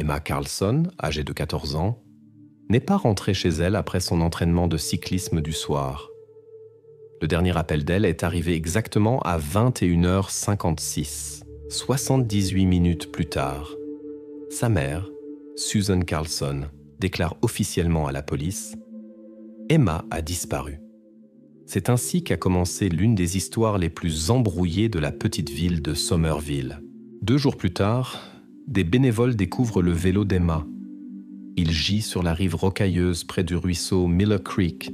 Emma Carlson, âgée de 14 ans, n'est pas rentrée chez elle après son entraînement de cyclisme du soir. Le dernier appel d'elle est arrivé exactement à 21h56, 78 minutes plus tard. Sa mère, Susan Carlson, déclare officiellement à la police « Emma a disparu ». C'est ainsi qu'a commencé l'une des histoires les plus embrouillées de la petite ville de Somerville. 2 jours plus tard, des bénévoles découvrent le vélo d'Emma. Il gît sur la rive rocailleuse près du ruisseau Miller Creek,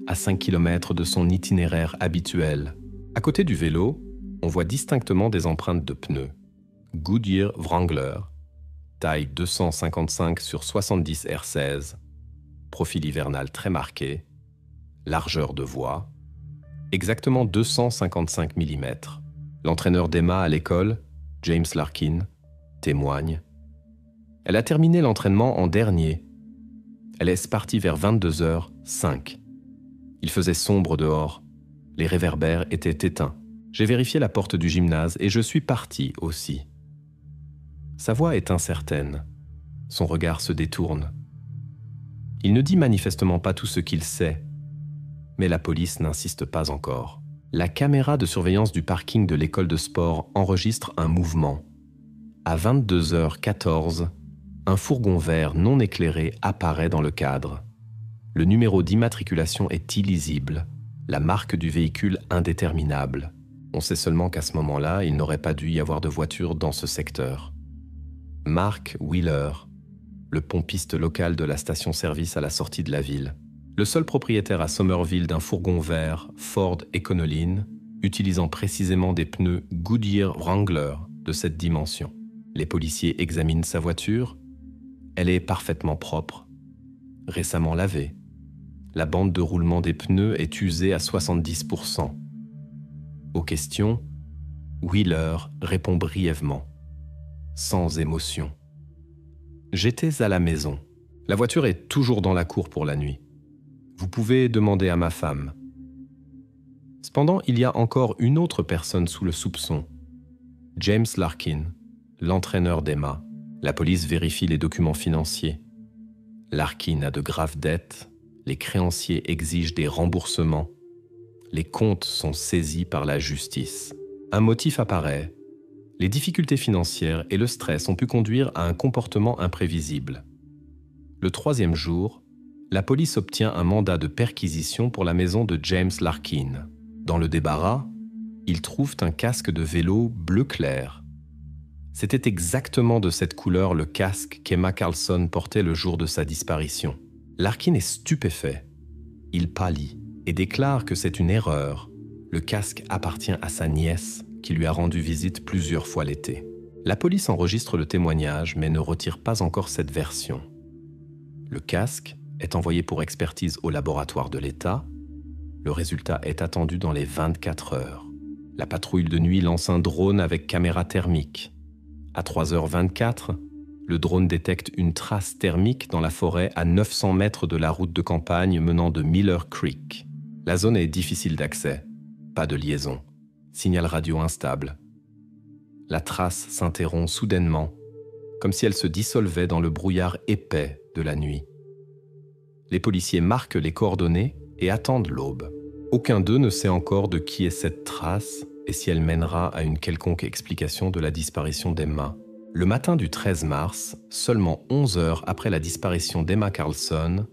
à 5 km de son itinéraire habituel. À côté du vélo, on voit distinctement des empreintes de pneus. Goodyear Wrangler, taille 255 sur 70 R16, profil hivernal très marqué, largeur de voie, exactement 255 mm. L'entraîneur d'Emma à l'école, James Larkin, témoigne. Elle a terminé l'entraînement en dernier. Elle est partie vers 22h05. Il faisait sombre dehors. Les réverbères étaient éteints. J'ai vérifié la porte du gymnase et je suis parti aussi. Sa voix est incertaine. Son regard se détourne. Il ne dit manifestement pas tout ce qu'il sait. Mais la police n'insiste pas encore. La caméra de surveillance du parking de l'école de sport enregistre un mouvement. À 22h14, un fourgon vert non éclairé apparaît dans le cadre. Le numéro d'immatriculation est illisible, la marque du véhicule indéterminable. On sait seulement qu'à ce moment-là, il n'aurait pas dû y avoir de voiture dans ce secteur. Mark Wheeler, le pompiste local de la station-service à la sortie de la ville. Le seul propriétaire à Somerville d'un fourgon vert Ford Econoline, utilisant précisément des pneus Goodyear Wrangler de cette dimension. Les policiers examinent sa voiture. Elle est parfaitement propre, récemment lavée. La bande de roulement des pneus est usée à 70%. Aux questions, Wheeler répond brièvement, sans émotion. « J'étais à la maison. La voiture est toujours dans la cour pour la nuit. Vous pouvez demander à ma femme. » Cependant, il y a encore une autre personne sous le soupçon. James Larkin, l'entraîneur d'Emma. La police vérifie les documents financiers. Larkin a de graves dettes. Les créanciers exigent des remboursements. Les comptes sont saisis par la justice. Un motif apparaît. Les difficultés financières et le stress ont pu conduire à un comportement imprévisible. Le 3e jour, la police obtient un mandat de perquisition pour la maison de James Larkin. Dans le débarras, ils trouvent un casque de vélo bleu clair. C'était exactement de cette couleur le casque qu'Emma Carlson portait le jour de sa disparition. Larkin est stupéfait. Il pâlit et déclare que c'est une erreur. Le casque appartient à sa nièce, qui lui a rendu visite plusieurs fois l'été. La police enregistre le témoignage, mais ne retire pas encore cette version. Le casque est envoyé pour expertise au laboratoire de l'État. Le résultat est attendu dans les 24 heures. La patrouille de nuit lance un drone avec caméra thermique. À 3h24, le drone détecte une trace thermique dans la forêt à 900 mètres de la route de campagne menant de Miller Creek. La zone est difficile d'accès, pas de liaison, signal radio instable. La trace s'interrompt soudainement, comme si elle se dissolvait dans le brouillard épais de la nuit. Les policiers marquent les coordonnées et attendent l'aube. Aucun d'eux ne sait encore de qui est cette trace et si elle mènera à une quelconque explication de la disparition d'Emma. Le matin du 13 mars, seulement 11 heures après la disparition d'Emma Carlson,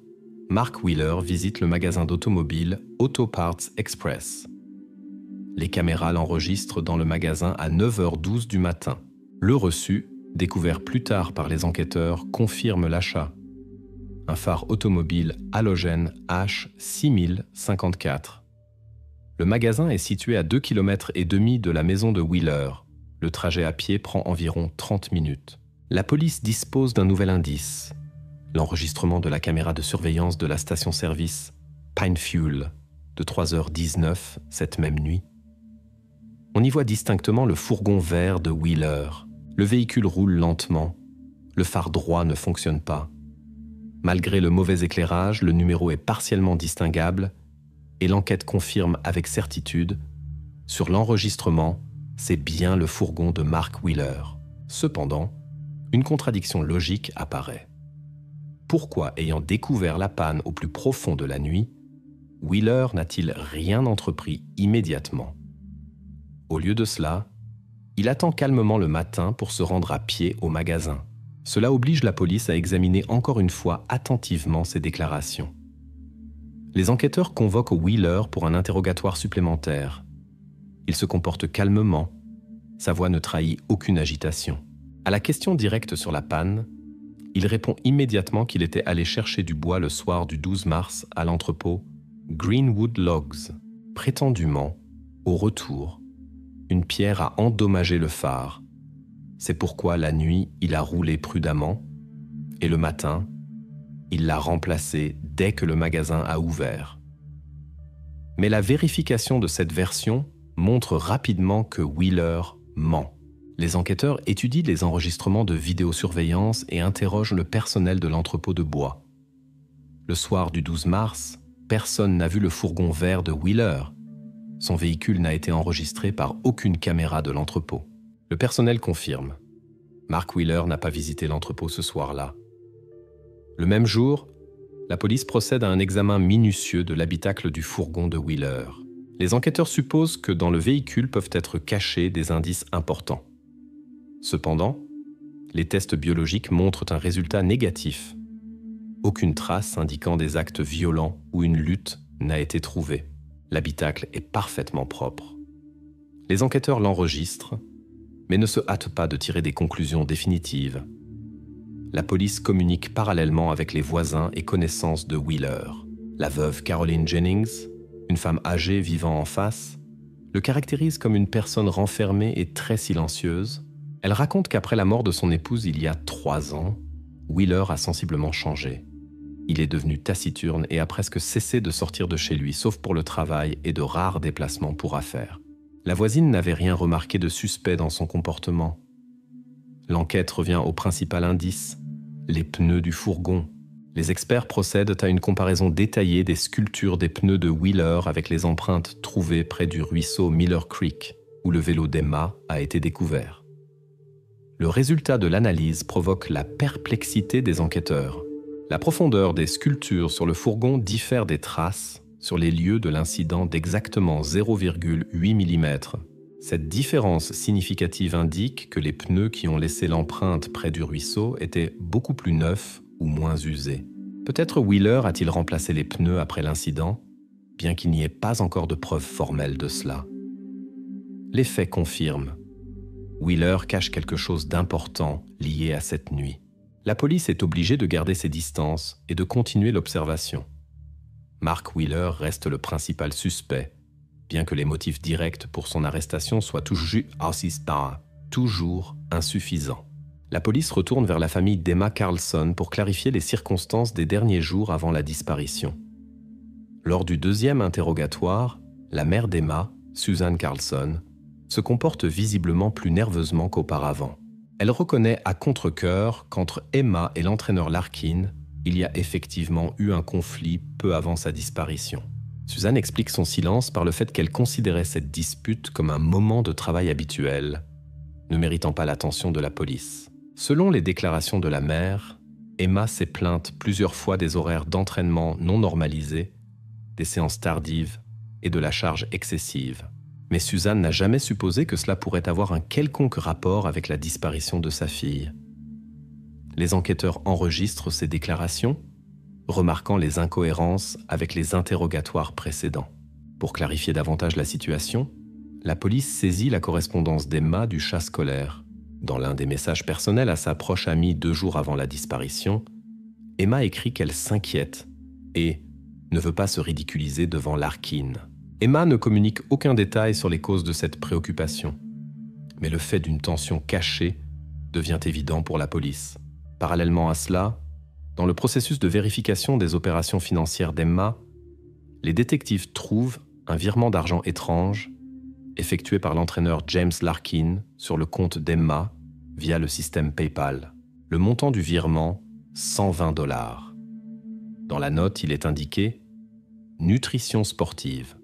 Mark Wheeler visite le magasin d'automobile Auto Parts Express. Les caméras l'enregistrent dans le magasin à 9h12 du matin. Le reçu, découvert plus tard par les enquêteurs, confirme l'achat. Un phare automobile halogène H6054. Le magasin est situé à 2,5 km de la maison de Wheeler. Le trajet à pied prend environ 30 minutes. La police dispose d'un nouvel indice. L'enregistrement de la caméra de surveillance de la station-service Pine Fuel de 3h19 cette même nuit. On y voit distinctement le fourgon vert de Wheeler. Le véhicule roule lentement. Le phare droit ne fonctionne pas. Malgré le mauvais éclairage, le numéro est partiellement distinguable et l'enquête confirme avec certitude, sur l'enregistrement, c'est bien le fourgon de Mark Wheeler. Cependant, une contradiction logique apparaît. Pourquoi, ayant découvert la panne au plus profond de la nuit, Wheeler n'a-t-il rien entrepris immédiatement? Au lieu de cela, il attend calmement le matin pour se rendre à pied au magasin. Cela oblige la police à examiner encore une fois attentivement ses déclarations. Les enquêteurs convoquent Wheeler pour un interrogatoire supplémentaire. Il se comporte calmement, sa voix ne trahit aucune agitation. À la question directe sur la panne, il répond immédiatement qu'il était allé chercher du bois le soir du 12 mars à l'entrepôt Greenwood Logs. Prétendument, au retour, une pierre a endommagé le phare. C'est pourquoi la nuit, il a roulé prudemment et le matin, il l'a remplacé dès que le magasin a ouvert. Mais la vérification de cette version montre rapidement que Wheeler ment. Les enquêteurs étudient les enregistrements de vidéosurveillance et interrogent le personnel de l'entrepôt de bois. Le soir du 12 mars, personne n'a vu le fourgon vert de Wheeler. Son véhicule n'a été enregistré par aucune caméra de l'entrepôt. Le personnel confirme. Mark Wheeler n'a pas visité l'entrepôt ce soir-là. Le même jour, la police procède à un examen minutieux de l'habitacle du fourgon de Wheeler. Les enquêteurs supposent que dans le véhicule peuvent être cachés des indices importants. Cependant, les tests biologiques montrent un résultat négatif. Aucune trace indiquant des actes violents ou une lutte n'a été trouvée. L'habitacle est parfaitement propre. Les enquêteurs l'enregistrent, mais ne se hâtent pas de tirer des conclusions définitives. La police communique parallèlement avec les voisins et connaissances de Wheeler. La veuve Caroline Jennings, une femme âgée vivant en face, le caractérise comme une personne renfermée et très silencieuse. Elle raconte qu'après la mort de son épouse il y a 3 ans, Wheeler a sensiblement changé. Il est devenu taciturne et a presque cessé de sortir de chez lui, sauf pour le travail et de rares déplacements pour affaires. La voisine n'avait rien remarqué de suspect dans son comportement. L'enquête revient au principal indice, les pneus du fourgon. Les experts procèdent à une comparaison détaillée des sculptures des pneus de Wheeler avec les empreintes trouvées près du ruisseau Miller Creek, où le vélo d'Emma a été découvert. Le résultat de l'analyse provoque la perplexité des enquêteurs. La profondeur des sculptures sur le fourgon diffère des traces sur les lieux de l'incident d'exactement 0,8 mm. Cette différence significative indique que les pneus qui ont laissé l'empreinte près du ruisseau étaient beaucoup plus neufs ou moins usés. Peut-être Wheeler a-t-il remplacé les pneus après l'incident, bien qu'il n'y ait pas encore de preuves formelles de cela. Les faits confirment. Wheeler cache quelque chose d'important lié à cette nuit. La police est obligée de garder ses distances et de continuer l'observation. Mark Wheeler reste le principal suspect, bien que les motifs directs pour son arrestation soient toujours insuffisants. La police retourne vers la famille d'Emma Carlson pour clarifier les circonstances des derniers jours avant la disparition. Lors du 2e interrogatoire, la mère d'Emma, Susan Carlson, se comporte visiblement plus nerveusement qu'auparavant. Elle reconnaît à contre-cœur qu'entre Emma et l'entraîneur Larkin, il y a effectivement eu un conflit peu avant sa disparition. Susan explique son silence par le fait qu'elle considérait cette dispute comme un moment de travail habituel, ne méritant pas l'attention de la police. Selon les déclarations de la mère, Emma s'est plainte plusieurs fois des horaires d'entraînement non normalisés, des séances tardives et de la charge excessive. Mais Suzanne n'a jamais supposé que cela pourrait avoir un quelconque rapport avec la disparition de sa fille. Les enquêteurs enregistrent ces déclarations, remarquant les incohérences avec les interrogatoires précédents. Pour clarifier davantage la situation, la police saisit la correspondance d'Emma du chat scolaire. Dans l'un des messages personnels à sa proche amie 2 jours avant la disparition, Emma écrit qu'elle s'inquiète et ne veut pas se ridiculiser devant Larkin. Emma ne communique aucun détail sur les causes de cette préoccupation, mais le fait d'une tension cachée devient évident pour la police. Parallèlement à cela, dans le processus de vérification des opérations financières d'Emma, les détectives trouvent un virement d'argent étrange effectué par l'entraîneur James Larkin sur le compte d'Emma via le système PayPal. Le montant du virement, $120. Dans la note, il est indiqué « Nutrition sportive ».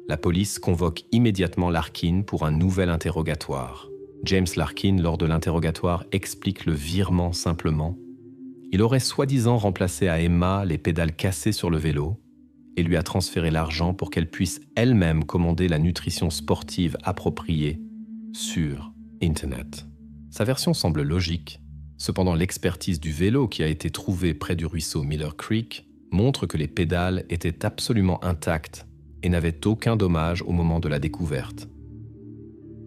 La police convoque immédiatement Larkin pour un nouvel interrogatoire. James Larkin, lors de l'interrogatoire, explique le virement simplement. Il aurait soi-disant remplacé à Emma les pédales cassées sur le vélo et lui a transféré l'argent pour qu'elle puisse elle-même commander la nutrition sportive appropriée sur Internet. Sa version semble logique. Cependant, l'expertise du vélo qui a été trouvée près du ruisseau Miller Creek montre que les pédales étaient absolument intactes et n'avaient aucun dommage au moment de la découverte.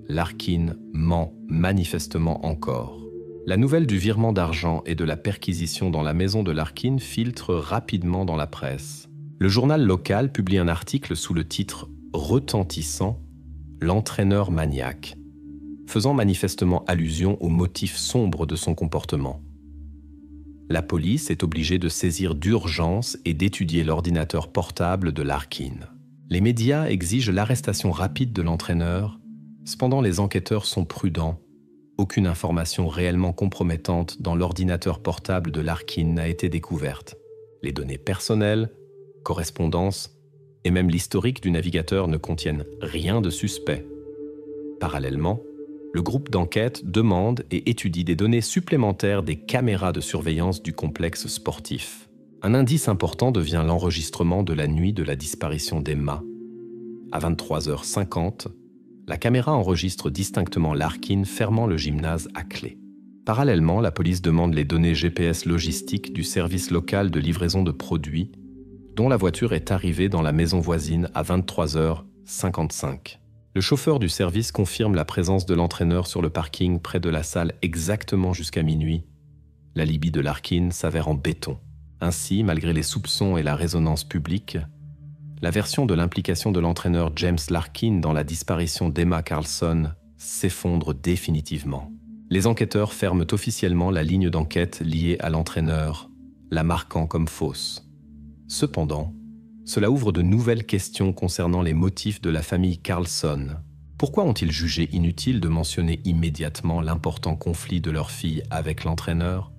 Larkin ment manifestement encore. La nouvelle du virement d'argent et de la perquisition dans la maison de Larkin filtre rapidement dans la presse. Le journal local publie un article sous le titre retentissant « L'entraîneur maniaque », faisant manifestement allusion au motif sombre de son comportement. La police est obligée de saisir d'urgence et d'étudier l'ordinateur portable de Larkin. Les médias exigent l'arrestation rapide de l'entraîneur. Cependant, les enquêteurs sont prudents. Aucune information réellement compromettante dans l'ordinateur portable de Larkin n'a été découverte. Les données personnelles, correspondances et même l'historique du navigateur ne contiennent rien de suspect. Parallèlement, le groupe d'enquête demande et étudie des données supplémentaires des caméras de surveillance du complexe sportif. Un indice important devient l'enregistrement de la nuit de la disparition d'Emma. À 23h50, la caméra enregistre distinctement Larkin fermant le gymnase à clé. Parallèlement, la police demande les données GPS logistiques du service local de livraison de produits, dont la voiture est arrivée dans la maison voisine à 23h55. Le chauffeur du service confirme la présence de l'entraîneur sur le parking près de la salle exactement jusqu'à minuit. L'alibi de Larkin s'avère en béton. Ainsi, malgré les soupçons et la résonance publique, la version de l'implication de l'entraîneur James Larkin dans la disparition d'Emma Carlson s'effondre définitivement. Les enquêteurs ferment officiellement la ligne d'enquête liée à l'entraîneur, la marquant comme fausse. Cependant, cela ouvre de nouvelles questions concernant les motifs de la famille Carlson. Pourquoi ont-ils jugé inutile de mentionner immédiatement l'important conflit de leur fille avec l'entraîneur ?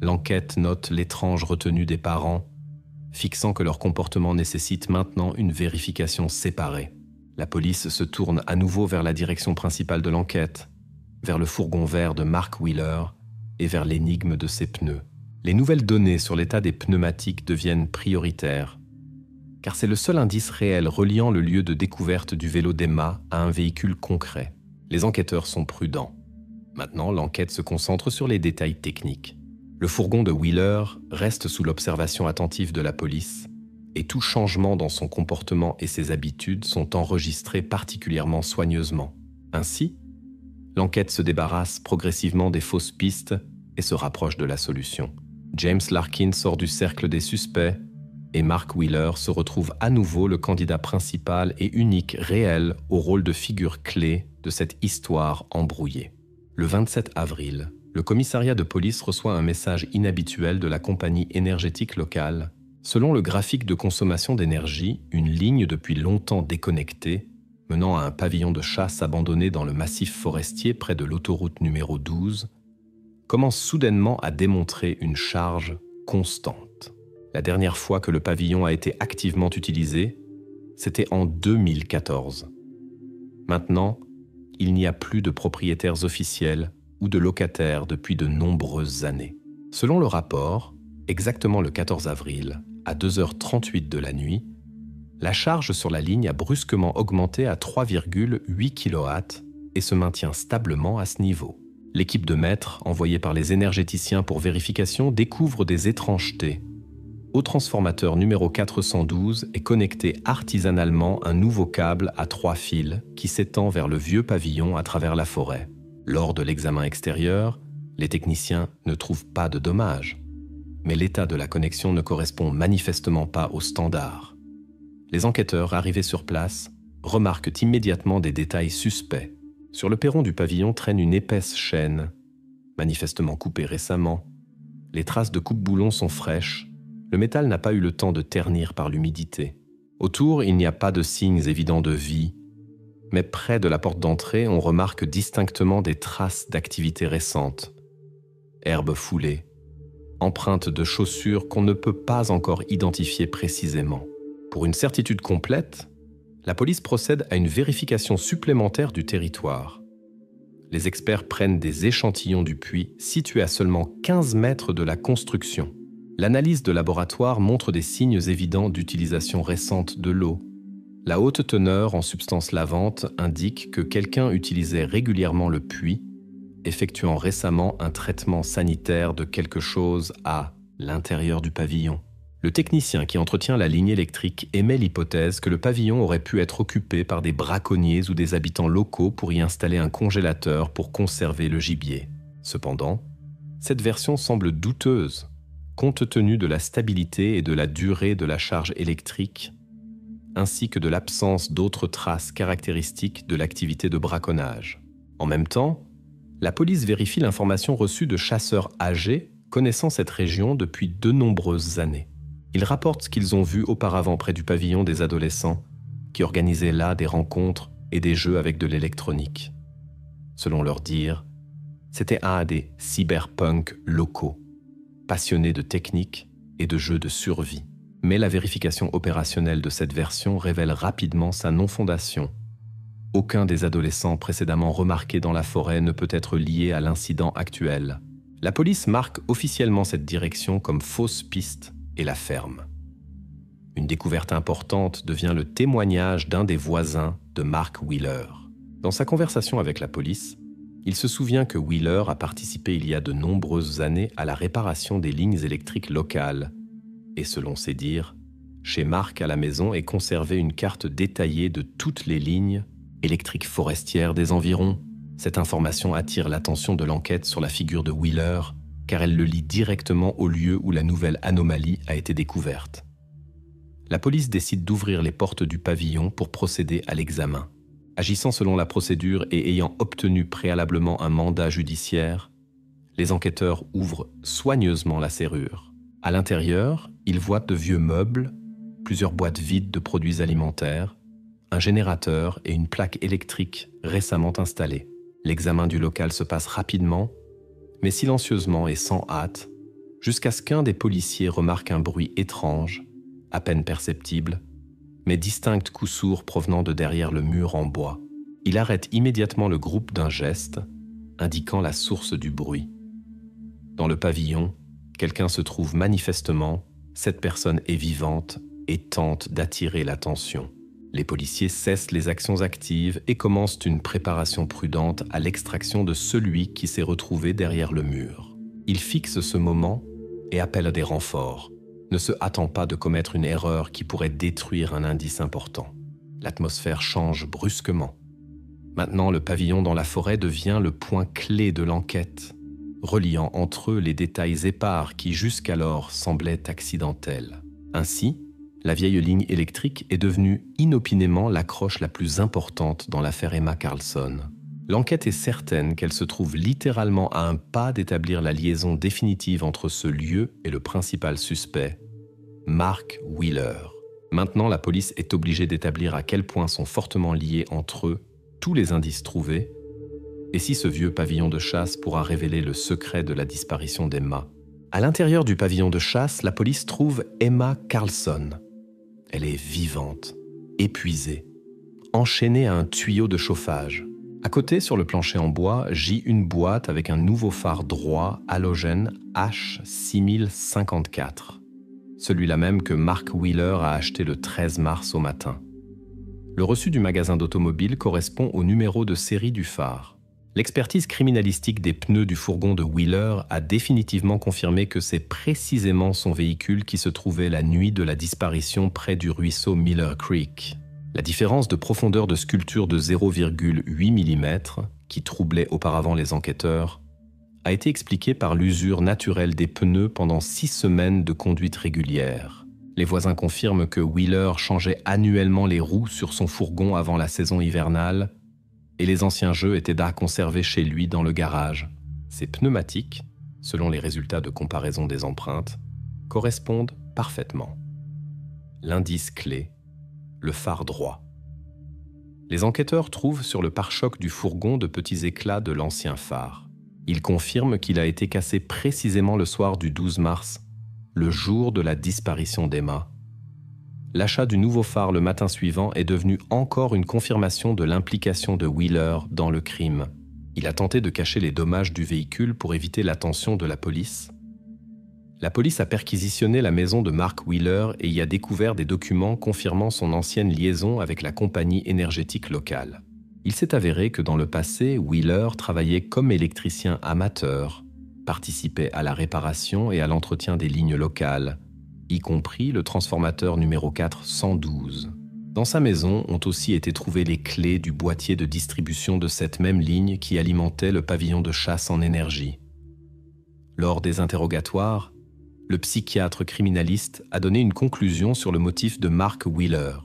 L'enquête note l'étrange retenue des parents, fixant que leur comportement nécessite maintenant une vérification séparée. La police se tourne à nouveau vers la direction principale de l'enquête, vers le fourgon vert de Mark Wheeler et vers l'énigme de ses pneus. Les nouvelles données sur l'état des pneumatiques deviennent prioritaires, car c'est le seul indice réel reliant le lieu de découverte du vélo d'Emma à un véhicule concret. Les enquêteurs sont prudents. Maintenant, l'enquête se concentre sur les détails techniques. Le fourgon de Wheeler reste sous l'observation attentive de la police, et tout changement dans son comportement et ses habitudes sont enregistrés particulièrement soigneusement. Ainsi, l'enquête se débarrasse progressivement des fausses pistes et se rapproche de la solution. James Larkin sort du cercle des suspects et Mark Wheeler se retrouve à nouveau le candidat principal et unique réel au rôle de figure clé de cette histoire embrouillée. Le 27 avril, le commissariat de police reçoit un message inhabituel de la compagnie énergétique locale. Selon le graphique de consommation d'énergie, une ligne depuis longtemps déconnectée, menant à un pavillon de chasse abandonné dans le massif forestier près de l'autoroute numéro 12, commence soudainement à démontrer une charge constante. La dernière fois que le pavillon a été activement utilisé, c'était en 2014. Maintenant, il n'y a plus de propriétaires officiels ou de locataires depuis de nombreuses années. Selon le rapport, exactement le 14 avril, à 2h38 de la nuit, la charge sur la ligne a brusquement augmenté à 3,8 kW et se maintient stablement à ce niveau. L'équipe de maîtres, envoyée par les énergéticiens pour vérification, découvre des étrangetés. Au transformateur numéro 412 est connecté artisanalement un nouveau câble à 3 fils qui s'étend vers le vieux pavillon à travers la forêt. Lors de l'examen extérieur, les techniciens ne trouvent pas de dommages. Mais l'état de la connexion ne correspond manifestement pas aux standards. Les enquêteurs arrivés sur place remarquent immédiatement des détails suspects. Sur le perron du pavillon traîne une épaisse chaîne, manifestement coupée récemment. Les traces de coupe-boulons sont fraîches. Le métal n'a pas eu le temps de ternir par l'humidité. Autour, il n'y a pas de signes évidents de vie, mais près de la porte d'entrée, on remarque distinctement des traces d'activité récente. Herbes foulées, empreintes de chaussures qu'on ne peut pas encore identifier précisément. Pour une certitude complète, la police procède à une vérification supplémentaire du territoire. Les experts prennent des échantillons du puits situé à seulement 15 mètres de la construction. L'analyse de laboratoire montre des signes évidents d'utilisation récente de l'eau. La haute teneur en substances lavantes indique que quelqu'un utilisait régulièrement le puits, effectuant récemment un traitement sanitaire de quelque chose à l'intérieur du pavillon. Le technicien qui entretient la ligne électrique émet l'hypothèse que le pavillon aurait pu être occupé par des braconniers ou des habitants locaux pour y installer un congélateur pour conserver le gibier. Cependant, cette version semble douteuse, compte tenu de la stabilité et de la durée de la charge électrique, ainsi que de l'absence d'autres traces caractéristiques de l'activité de braconnage. En même temps, la police vérifie l'information reçue de chasseurs âgés connaissant cette région depuis de nombreuses années. Ils rapportent ce qu'ils ont vu auparavant près du pavillon des adolescents, qui organisaient là des rencontres et des jeux avec de l'électronique. Selon leur dire, c'était un des cyberpunks locaux, passionnés de techniques et de jeux de survie. Mais la vérification opérationnelle de cette version révèle rapidement sa non-fondation. Aucun des adolescents précédemment remarqués dans la forêt ne peut être lié à l'incident actuel. La police marque officiellement cette direction comme fausse piste et la ferme. Une découverte importante devient le témoignage d'un des voisins de Mark Wheeler. Dans sa conversation avec la police, il se souvient que Wheeler a participé il y a de nombreuses années à la réparation des lignes électriques locales. Et selon ses dires, chez Mark à la maison est conservée une carte détaillée de toutes les lignes électriques forestières des environs. Cette information attire l'attention de l'enquête sur la figure de Wheeler, car elle le lie directement au lieu où la nouvelle anomalie a été découverte. La police décide d'ouvrir les portes du pavillon pour procéder à l'examen. Agissant selon la procédure et ayant obtenu préalablement un mandat judiciaire, les enquêteurs ouvrent soigneusement la serrure. À l'intérieur, ils voient de vieux meubles, plusieurs boîtes vides de produits alimentaires, un générateur et une plaque électrique récemment installée. L'examen du local se passe rapidement, mais silencieusement et sans hâte, jusqu'à ce qu'un des policiers remarque un bruit étrange, à peine perceptible, mais distinct coup sourd provenant de derrière le mur en bois. Il arrête immédiatement le groupe d'un geste, indiquant la source du bruit. Dans le pavillon, quelqu'un se trouve manifestement, cette personne est vivante et tente d'attirer l'attention. Les policiers cessent les actions actives et commencent une préparation prudente à l'extraction de celui qui s'est retrouvé derrière le mur. Ils fixent ce moment et appellent des renforts, ne se hâtant pas de commettre une erreur qui pourrait détruire un indice important. L'atmosphère change brusquement. Maintenant, le pavillon dans la forêt devient le point clé de l'enquête, reliant entre eux les détails épars qui jusqu'alors semblaient accidentels. Ainsi, la vieille ligne électrique est devenue inopinément l'accroche la plus importante dans l'affaire Emma Carlson. L'enquête est certaine qu'elle se trouve littéralement à un pas d'établir la liaison définitive entre ce lieu et le principal suspect, Mark Wheeler. Maintenant, la police est obligée d'établir à quel point sont fortement liés entre eux tous les indices trouvés, et si ce vieux pavillon de chasse pourra révéler le secret de la disparition d'Emma. À l'intérieur du pavillon de chasse, la police trouve Emma Carlson. Elle est vivante, épuisée, enchaînée à un tuyau de chauffage. À côté, sur le plancher en bois, gît une boîte avec un nouveau phare droit halogène H6054. Celui-là même que Mark Wheeler a acheté le 13 mars au matin. Le reçu du magasin d'automobile correspond au numéro de série du phare. L'expertise criminalistique des pneus du fourgon de Wheeler a définitivement confirmé que c'est précisément son véhicule qui se trouvait la nuit de la disparition près du ruisseau Miller Creek. La différence de profondeur de sculpture de 0,8 mm, qui troublait auparavant les enquêteurs, a été expliquée par l'usure naturelle des pneus pendant 6 semaines de conduite régulière. Les voisins confirment que Wheeler changeait annuellement les roues sur son fourgon avant la saison hivernale, et les anciens jeux étaient à conserver chez lui dans le garage. Ces pneumatiques, selon les résultats de comparaison des empreintes, correspondent parfaitement. L'indice clé, le phare droit. Les enquêteurs trouvent sur le pare-choc du fourgon de petits éclats de l'ancien phare. Ils confirment qu'il a été cassé précisément le soir du 12 mars, le jour de la disparition d'Emma. L'achat du nouveau phare le matin suivant est devenu encore une confirmation de l'implication de Wheeler dans le crime. Il a tenté de cacher les dommages du véhicule pour éviter l'attention de la police. La police a perquisitionné la maison de Mark Wheeler et y a découvert des documents confirmant son ancienne liaison avec la compagnie énergétique locale. Il s'est avéré que dans le passé, Wheeler travaillait comme électricien amateur, participait à la réparation et à l'entretien des lignes locales, y compris le transformateur numéro 412. Dans sa maison ont aussi été trouvées les clés du boîtier de distribution de cette même ligne qui alimentait le pavillon de chasse en énergie. Lors des interrogatoires, le psychiatre criminaliste a donné une conclusion sur le motif de Mark Wheeler.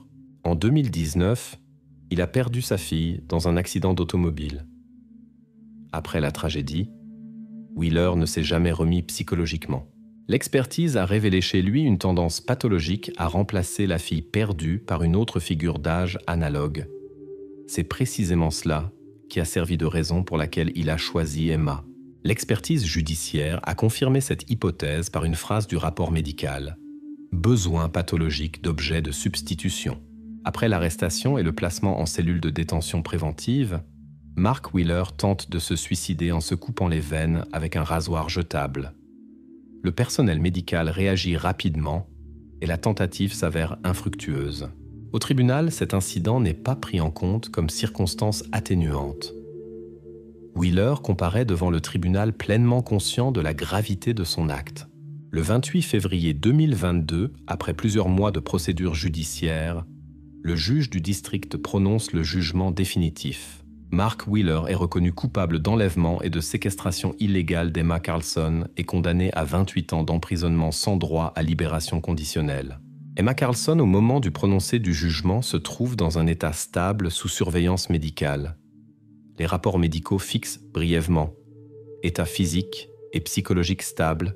En 2019, il a perdu sa fille dans un accident d'automobile. Après la tragédie, Wheeler ne s'est jamais remis psychologiquement. L'expertise a révélé chez lui une tendance pathologique à remplacer la fille perdue par une autre figure d'âge analogue. C'est précisément cela qui a servi de raison pour laquelle il a choisi Emma. L'expertise judiciaire a confirmé cette hypothèse par une phrase du rapport médical « Besoin pathologique d'objets de substitution ». Après l'arrestation et le placement en cellule de détention préventive, Mark Wheeler tente de se suicider en se coupant les veines avec un rasoir jetable. Le personnel médical réagit rapidement et la tentative s'avère infructueuse. Au tribunal, cet incident n'est pas pris en compte comme circonstance atténuante. Wheeler comparaît devant le tribunal pleinement conscient de la gravité de son acte. Le 28 février 2022, après plusieurs mois de procédure judiciaire, le juge du district prononce le jugement définitif. Mark Wheeler est reconnu coupable d'enlèvement et de séquestration illégale d'Emma Carlson et condamné à 28 ans d'emprisonnement sans droit à libération conditionnelle. Emma Carlson, au moment du prononcé du jugement, se trouve dans un état stable sous surveillance médicale. Les rapports médicaux fixent brièvement état physique et psychologique stable,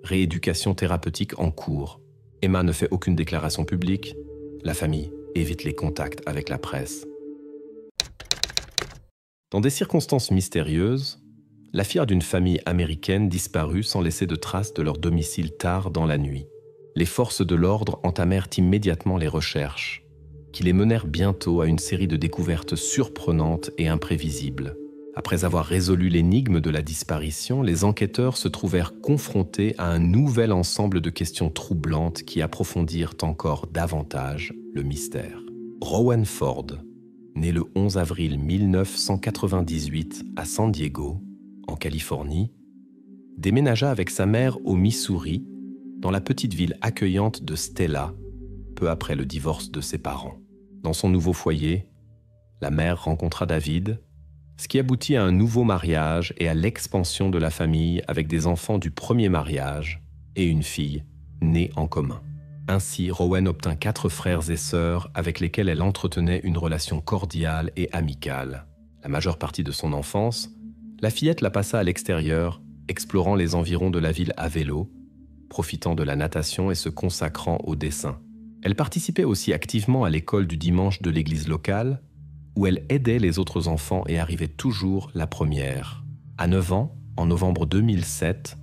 rééducation thérapeutique en cours. Emma ne fait aucune déclaration publique, la famille évite les contacts avec la presse. Dans des circonstances mystérieuses, la fille d'une famille américaine disparut sans laisser de traces de leur domicile tard dans la nuit. Les forces de l'ordre entamèrent immédiatement les recherches, qui les menèrent bientôt à une série de découvertes surprenantes et imprévisibles. Après avoir résolu l'énigme de la disparition, les enquêteurs se trouvèrent confrontés à un nouvel ensemble de questions troublantes qui approfondirent encore davantage le mystère. Rowan Ford, né le 11 avril 1998 à San Diego, en Californie, déménagea avec sa mère au Missouri, dans la petite ville accueillante de Stella, peu après le divorce de ses parents. Dans son nouveau foyer, la mère rencontra David, ce qui aboutit à un nouveau mariage et à l'expansion de la famille avec des enfants du premier mariage et une fille née en commun. Ainsi, Rowan obtint 4 frères et sœurs avec lesquels elle entretenait une relation cordiale et amicale. La majeure partie de son enfance, la fillette la passa à l'extérieur, explorant les environs de la ville à vélo, profitant de la natation et se consacrant au dessin. Elle participait aussi activement à l'école du dimanche de l'église locale, où elle aidait les autres enfants et arrivait toujours la première. À 9 ans, en novembre 2007,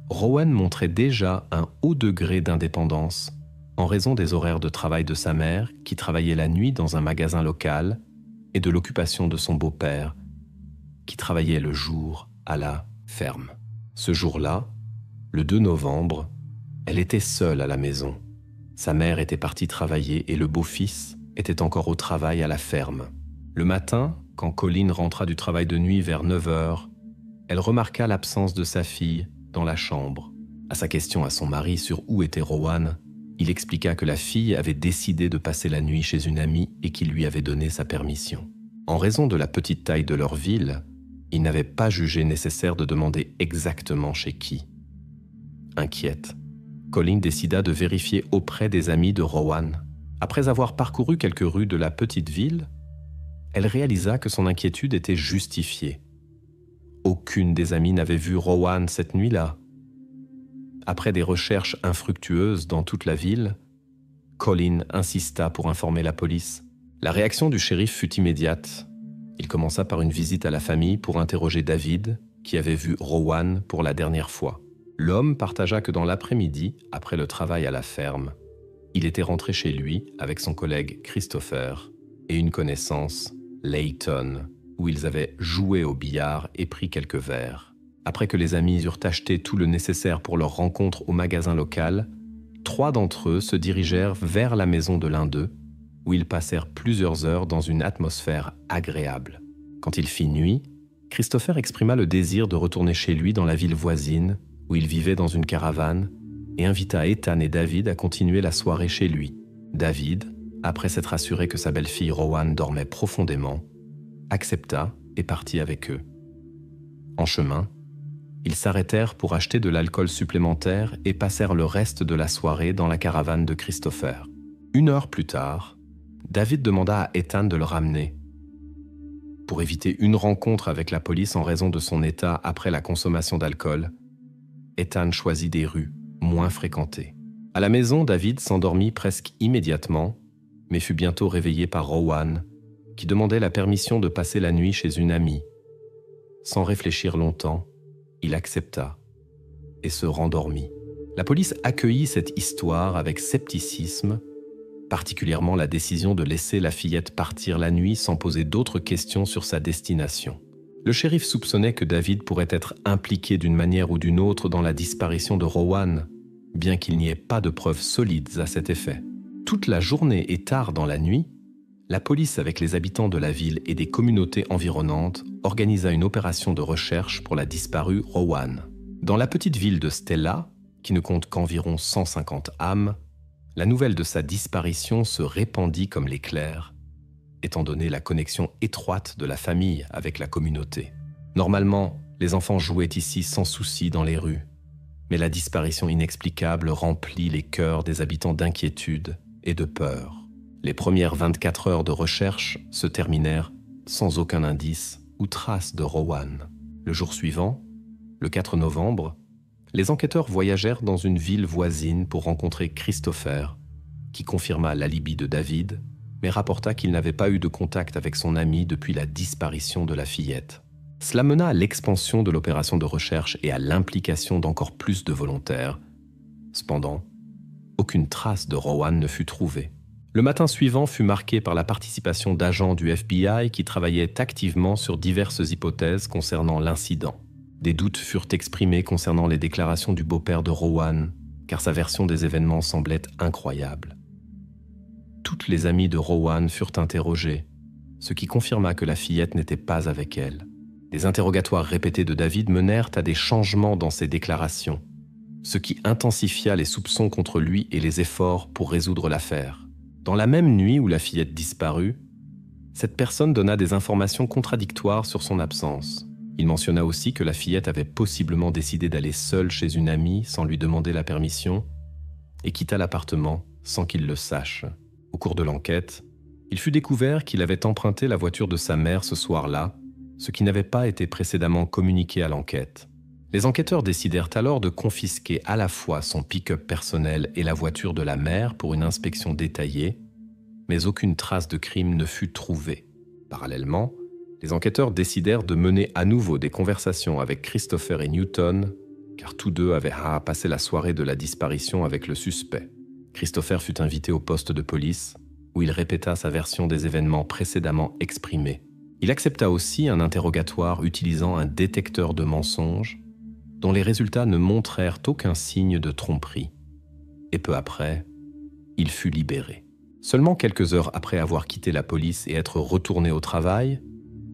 Rowan montrait déjà un haut degré d'indépendance en raison des horaires de travail de sa mère, qui travaillait la nuit dans un magasin local, et de l'occupation de son beau-père, qui travaillait le jour à la ferme. Ce jour-là, le 2 novembre, elle était seule à la maison. Sa mère était partie travailler et le beau-fils était encore au travail à la ferme. Le matin, quand Colleen rentra du travail de nuit vers 9 h, elle remarqua l'absence de sa fille dans la chambre. À sa question à son mari sur où était Rowan, il expliqua que la fille avait décidé de passer la nuit chez une amie et qu'il lui avait donné sa permission. En raison de la petite taille de leur ville, il n'avait pas jugé nécessaire de demander exactement chez qui. Inquiète, Colleen décida de vérifier auprès des amis de Rowan. Après avoir parcouru quelques rues de la petite ville, elle réalisa que son inquiétude était justifiée. Aucune des amies n'avait vu Rowan cette nuit-là. Après des recherches infructueuses dans toute la ville, Colleen insista pour informer la police. La réaction du shérif fut immédiate. Il commença par une visite à la famille pour interroger David, qui avait vu Rowan pour la dernière fois. L'homme partagea que dans l'après-midi, après le travail à la ferme, il était rentré chez lui avec son collègue Christopher et une connaissance, Layton où ils avaient joué au billard et pris quelques verres. Après que les amis eurent acheté tout le nécessaire pour leur rencontre au magasin local, 3 d'entre eux se dirigèrent vers la maison de l'un d'eux, où ils passèrent plusieurs heures dans une atmosphère agréable. Quand il fit nuit, Christopher exprima le désir de retourner chez lui dans la ville voisine, où il vivait dans une caravane, et invita Ethan et David à continuer la soirée chez lui. David, après s'être assuré que sa belle-fille Rowan dormait profondément, accepta et partit avec eux. En chemin, ils s'arrêtèrent pour acheter de l'alcool supplémentaire et passèrent le reste de la soirée dans la caravane de Christopher. 1 heure plus tard, David demanda à Ethan de le ramener. Pour éviter une rencontre avec la police en raison de son état après la consommation d'alcool, Ethan choisit des rues moins fréquentées. À la maison, David s'endormit presque immédiatement, mais fut bientôt réveillé par Rowan, qui demandait la permission de passer la nuit chez une amie. Sans réfléchir longtemps, il accepta et se rendormit. La police accueillit cette histoire avec scepticisme, particulièrement la décision de laisser la fillette partir la nuit sans poser d'autres questions sur sa destination. Le shérif soupçonnait que David pourrait être impliqué d'une manière ou d'une autre dans la disparition de Rowan, bien qu'il n'y ait pas de preuves solides à cet effet. Toute la journée et tard dans la nuit, la police, avec les habitants de la ville et des communautés environnantes, organisa une opération de recherche pour la disparue Rowan. Dans la petite ville de Stella, qui ne compte qu'environ 150 âmes, la nouvelle de sa disparition se répandit comme l'éclair, étant donné la connexion étroite de la famille avec la communauté. Normalement, les enfants jouaient ici sans souci dans les rues, mais la disparition inexplicable remplit les cœurs des habitants d'inquiétude et de peur. Les premières 24 heures de recherche se terminèrent sans aucun indice ou trace de Rowan. Le jour suivant, le 4 novembre, les enquêteurs voyagèrent dans une ville voisine pour rencontrer Christopher, qui confirma l'alibi de David, mais rapporta qu'il n'avait pas eu de contact avec son ami depuis la disparition de la fillette. Cela mena à l'expansion de l'opération de recherche et à l'implication d'encore plus de volontaires. Cependant, aucune trace de Rowan ne fut trouvée. Le matin suivant fut marqué par la participation d'agents du FBI qui travaillaient activement sur diverses hypothèses concernant l'incident. Des doutes furent exprimés concernant les déclarations du beau-père de Rowan, car sa version des événements semblait incroyable. Toutes les amies de Rowan furent interrogées, ce qui confirma que la fillette n'était pas avec elle. Des interrogatoires répétés de David menèrent à des changements dans ses déclarations, ce qui intensifia les soupçons contre lui et les efforts pour résoudre l'affaire. Dans la même nuit où la fillette disparut, cette personne donna des informations contradictoires sur son absence. Il mentionna aussi que la fillette avait possiblement décidé d'aller seule chez une amie sans lui demander la permission et quitta l'appartement sans qu'il le sache. Au cours de l'enquête, il fut découvert qu'il avait emprunté la voiture de sa mère ce soir-là, ce qui n'avait pas été précédemment communiqué à l'enquête. Les enquêteurs décidèrent alors de confisquer à la fois son pick-up personnel et la voiture de la mère pour une inspection détaillée, mais aucune trace de crime ne fut trouvée. Parallèlement, les enquêteurs décidèrent de mener à nouveau des conversations avec Christopher et Newton, car tous deux avaient passé la soirée de la disparition avec le suspect. Christopher fut invité au poste de police, où il répéta sa version des événements précédemment exprimés. Il accepta aussi un interrogatoire utilisant un détecteur de mensonges, dont les résultats ne montrèrent aucun signe de tromperie. Et peu après, il fut libéré. Seulement quelques heures après avoir quitté la police et être retourné au travail,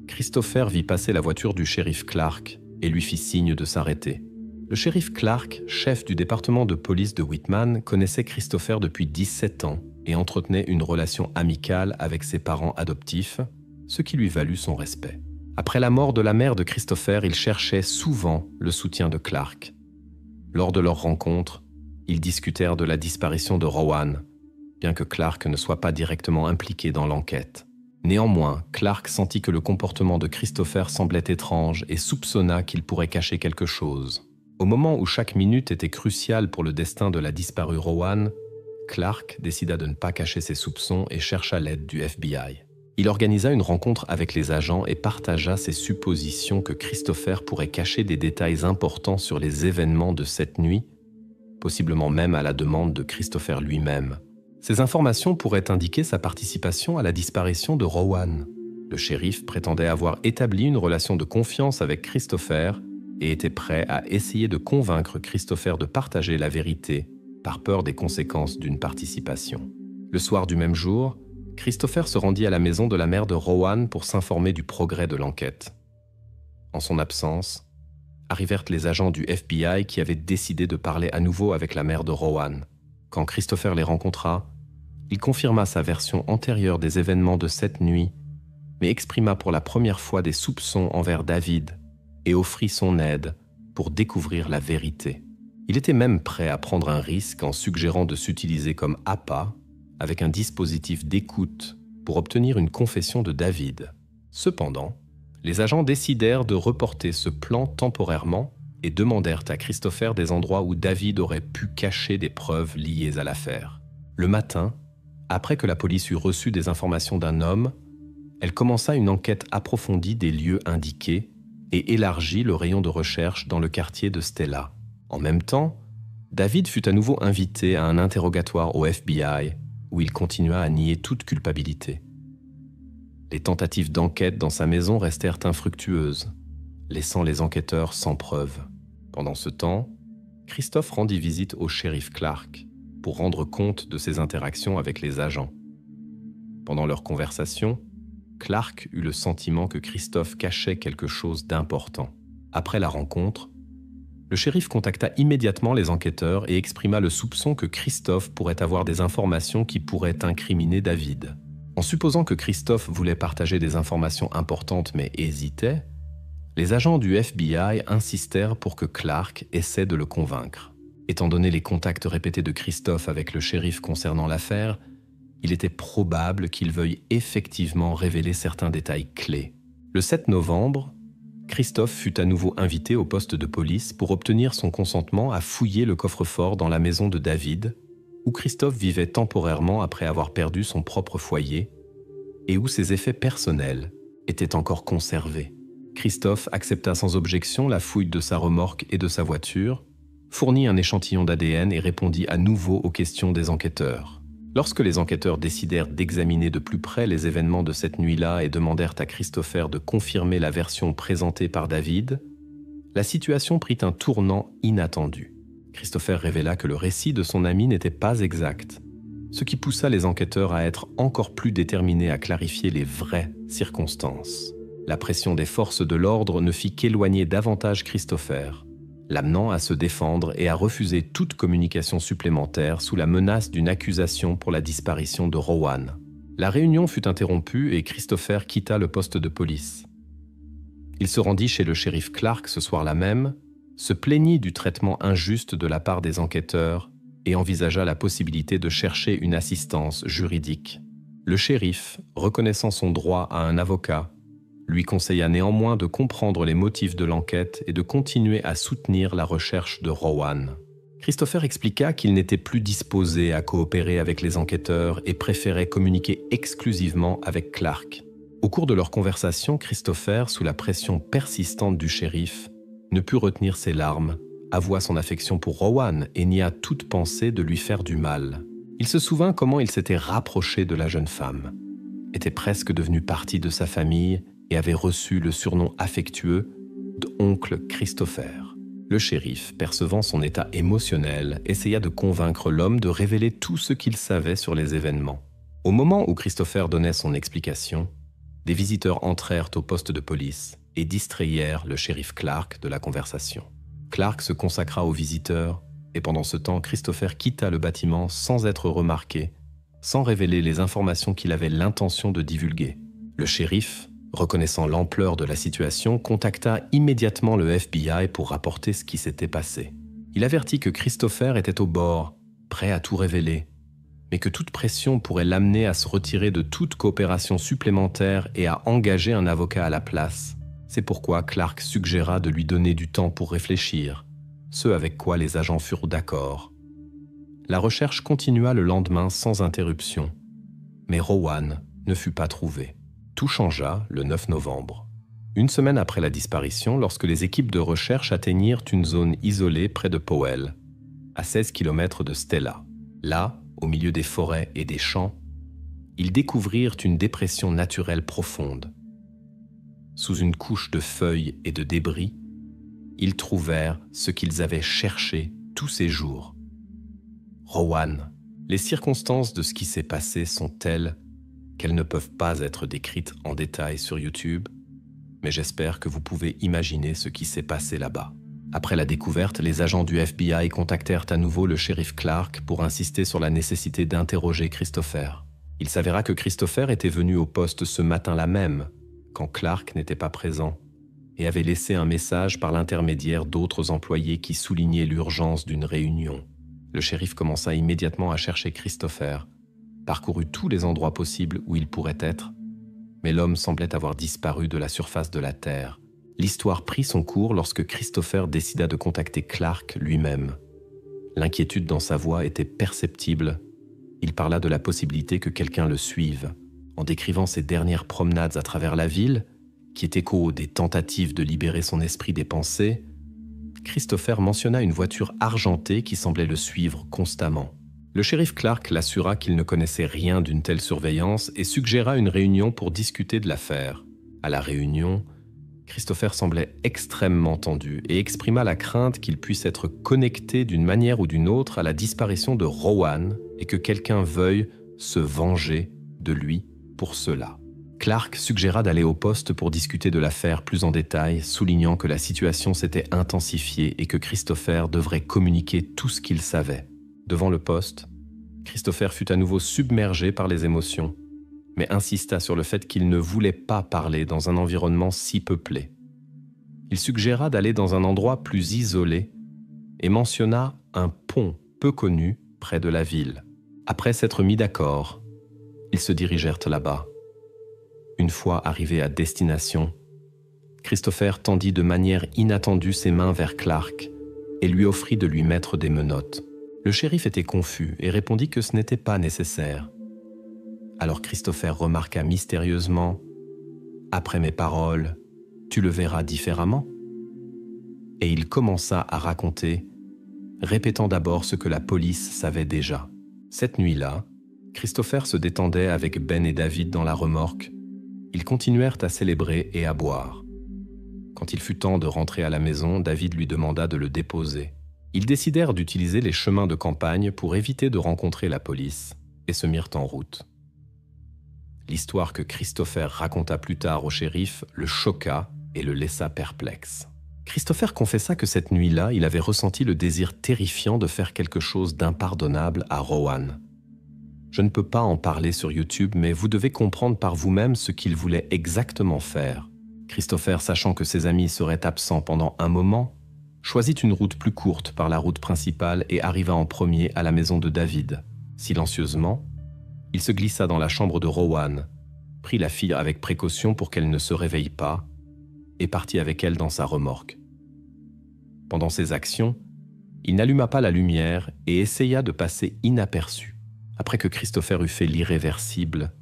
Christopher vit passer la voiture du shérif Clark et lui fit signe de s'arrêter. Le shérif Clark, chef du département de police de Whitman, connaissait Christopher depuis 17 ans et entretenait une relation amicale avec ses parents adoptifs, ce qui lui valut son respect. Après la mort de la mère de Christopher, il cherchait souvent le soutien de Clark. Lors de leur rencontre, ils discutèrent de la disparition de Rowan, bien que Clark ne soit pas directement impliqué dans l'enquête. Néanmoins, Clark sentit que le comportement de Christopher semblait étrange et soupçonna qu'il pourrait cacher quelque chose. Au moment où chaque minute était cruciale pour le destin de la disparue Rowan, Clark décida de ne pas cacher ses soupçons et chercha l'aide du FBI. Il organisa une rencontre avec les agents et partagea ses suppositions que Christopher pourrait cacher des détails importants sur les événements de cette nuit, possiblement même à la demande de Christopher lui-même. Ces informations pourraient indiquer sa participation à la disparition de Rowan. Le shérif prétendait avoir établi une relation de confiance avec Christopher et était prêt à essayer de convaincre Christopher de partager la vérité par peur des conséquences d'une participation. Le soir du même jour, Christopher se rendit à la maison de la mère de Rowan pour s'informer du progrès de l'enquête. En son absence, arrivèrent les agents du FBI qui avaient décidé de parler à nouveau avec la mère de Rowan. Quand Christopher les rencontra, il confirma sa version antérieure des événements de cette nuit, mais exprima pour la première fois des soupçons envers David et offrit son aide pour découvrir la vérité. Il était même prêt à prendre un risque en suggérant de s'utiliser comme appât avec un dispositif d'écoute pour obtenir une confession de David. Cependant, les agents décidèrent de reporter ce plan temporairement et demandèrent à Christopher des endroits où David aurait pu cacher des preuves liées à l'affaire. Le matin, après que la police eut reçu des informations d'un homme, elle commença une enquête approfondie des lieux indiqués et élargit le rayon de recherche dans le quartier de Stella. En même temps, David fut à nouveau invité à un interrogatoire au FBI où il continua à nier toute culpabilité. Les tentatives d'enquête dans sa maison restèrent infructueuses, laissant les enquêteurs sans preuves. Pendant ce temps, Christophe rendit visite au shérif Clark pour rendre compte de ses interactions avec les agents. Pendant leur conversation, Clark eut le sentiment que Christophe cachait quelque chose d'important. Après la rencontre, le shérif contacta immédiatement les enquêteurs et exprima le soupçon que Christophe pourrait avoir des informations qui pourraient incriminer David. En supposant que Christophe voulait partager des informations importantes mais hésitait, les agents du FBI insistèrent pour que Clark essaie de le convaincre. Étant donné les contacts répétés de Christophe avec le shérif concernant l'affaire, il était probable qu'il veuille effectivement révéler certains détails clés. Le 7 novembre, Christophe fut à nouveau invité au poste de police pour obtenir son consentement à fouiller le coffre-fort dans la maison de David, où Christophe vivait temporairement après avoir perdu son propre foyer et où ses effets personnels étaient encore conservés. Christophe accepta sans objection la fouille de sa remorque et de sa voiture, fournit un échantillon d'ADN et répondit à nouveau aux questions des enquêteurs. Lorsque les enquêteurs décidèrent d'examiner de plus près les événements de cette nuit-là et demandèrent à Christopher de confirmer la version présentée par David, la situation prit un tournant inattendu. Christopher révéla que le récit de son ami n'était pas exact, ce qui poussa les enquêteurs à être encore plus déterminés à clarifier les vraies circonstances. La pression des forces de l'ordre ne fit qu'éloigner davantage Christopher, l'amenant à se défendre et à refuser toute communication supplémentaire sous la menace d'une accusation pour la disparition de Rowan. La réunion fut interrompue et Christopher quitta le poste de police. Il se rendit chez le shérif Clark ce soir-là même, se plaignit du traitement injuste de la part des enquêteurs et envisagea la possibilité de chercher une assistance juridique. Le shérif, reconnaissant son droit à un avocat, lui conseilla néanmoins de comprendre les motifs de l'enquête et de continuer à soutenir la recherche de Rowan. Christopher expliqua qu'il n'était plus disposé à coopérer avec les enquêteurs et préférait communiquer exclusivement avec Clark. Au cours de leur conversation, Christopher, sous la pression persistante du shérif, ne put retenir ses larmes, avoua son affection pour Rowan et nia toute pensée de lui faire du mal. Il se souvint comment il s'était rapproché de la jeune femme, était presque devenu partie de sa famille et avait reçu le surnom affectueux d'oncle Christopher. Le shérif, percevant son état émotionnel, essaya de convaincre l'homme de révéler tout ce qu'il savait sur les événements. Au moment où Christopher donnait son explication, des visiteurs entrèrent au poste de police et distrayèrent le shérif Clark de la conversation. Clark se consacra aux visiteurs et pendant ce temps, Christopher quitta le bâtiment sans être remarqué, sans révéler les informations qu'il avait l'intention de divulguer. Le shérif, reconnaissant l'ampleur de la situation, contacta immédiatement le FBI pour rapporter ce qui s'était passé. Il avertit que Christopher était au bord, prêt à tout révéler, mais que toute pression pourrait l'amener à se retirer de toute coopération supplémentaire et à engager un avocat à la place. C'est pourquoi Clark suggéra de lui donner du temps pour réfléchir, ce avec quoi les agents furent d'accord. La recherche continua le lendemain sans interruption, mais Rowan ne fut pas trouvé. Tout changea le 9 novembre. Une semaine après la disparition, lorsque les équipes de recherche atteignirent une zone isolée près de Powell, à 16 km de Stella. Là, au milieu des forêts et des champs, ils découvrirent une dépression naturelle profonde. Sous une couche de feuilles et de débris, ils trouvèrent ce qu'ils avaient cherché tous ces jours. Rowan. Les circonstances de ce qui s'est passé sont telles qu'elles ne peuvent pas être décrites en détail sur YouTube, mais j'espère que vous pouvez imaginer ce qui s'est passé là-bas. Après la découverte, les agents du FBI contactèrent à nouveau le shérif Clark pour insister sur la nécessité d'interroger Christopher. Il s'avéra que Christopher était venu au poste ce matin-là même, quand Clark n'était pas présent, et avait laissé un message par l'intermédiaire d'autres employés qui soulignaient l'urgence d'une réunion. Le shérif commença immédiatement à chercher Christopher, parcourut tous les endroits possibles où il pourrait être, mais l'homme semblait avoir disparu de la surface de la Terre. L'histoire prit son cours lorsque Christopher décida de contacter Clark lui-même. L'inquiétude dans sa voix était perceptible. Il parla de la possibilité que quelqu'un le suive, en décrivant ses dernières promenades à travers la ville, qui est écho des tentatives de libérer son esprit des pensées. Christopher mentionna une voiture argentée qui semblait le suivre constamment. Le shérif Clark l'assura qu'il ne connaissait rien d'une telle surveillance et suggéra une réunion pour discuter de l'affaire. À la réunion, Christopher semblait extrêmement tendu et exprima la crainte qu'il puisse être connecté d'une manière ou d'une autre à la disparition de Rowan et que quelqu'un veuille se venger de lui pour cela. Clark suggéra d'aller au poste pour discuter de l'affaire plus en détail, soulignant que la situation s'était intensifiée et que Christopher devrait communiquer tout ce qu'il savait. Devant le poste, Christopher fut à nouveau submergé par les émotions, mais insista sur le fait qu'il ne voulait pas parler dans un environnement si peuplé. Il suggéra d'aller dans un endroit plus isolé et mentionna un pont peu connu près de la ville. Après s'être mis d'accord, ils se dirigèrent là-bas. Une fois arrivé à destination, Christopher tendit de manière inattendue ses mains vers Clark et lui offrit de lui mettre des menottes. Le shérif était confus et répondit que ce n'était pas nécessaire. Alors Christopher remarqua mystérieusement « Après mes paroles, tu le verras différemment ?» Et il commença à raconter, répétant d'abord ce que la police savait déjà. Cette nuit-là, Christopher se détendait avec Ben et David dans la remorque. Ils continuèrent à célébrer et à boire. Quand il fut temps de rentrer à la maison, David lui demanda de le déposer. Ils décidèrent d'utiliser les chemins de campagne pour éviter de rencontrer la police et se mirent en route. L'histoire que Christopher raconta plus tard au shérif le choqua et le laissa perplexe. Christopher confessa que cette nuit-là, il avait ressenti le désir terrifiant de faire quelque chose d'impardonnable à Rowan. Je ne peux pas en parler sur YouTube, mais vous devez comprendre par vous-même ce qu'il voulait exactement faire. Christopher, sachant que ses amis seraient absents pendant un moment, choisit une route plus courte par la route principale et arriva en premier à la maison de David. Silencieusement, il se glissa dans la chambre de Rowan, prit la fille avec précaution pour qu'elle ne se réveille pas et partit avec elle dans sa remorque. Pendant ses actions, il n'alluma pas la lumière et essaya de passer inaperçu. Après que Christopher eut fait l'irréversible,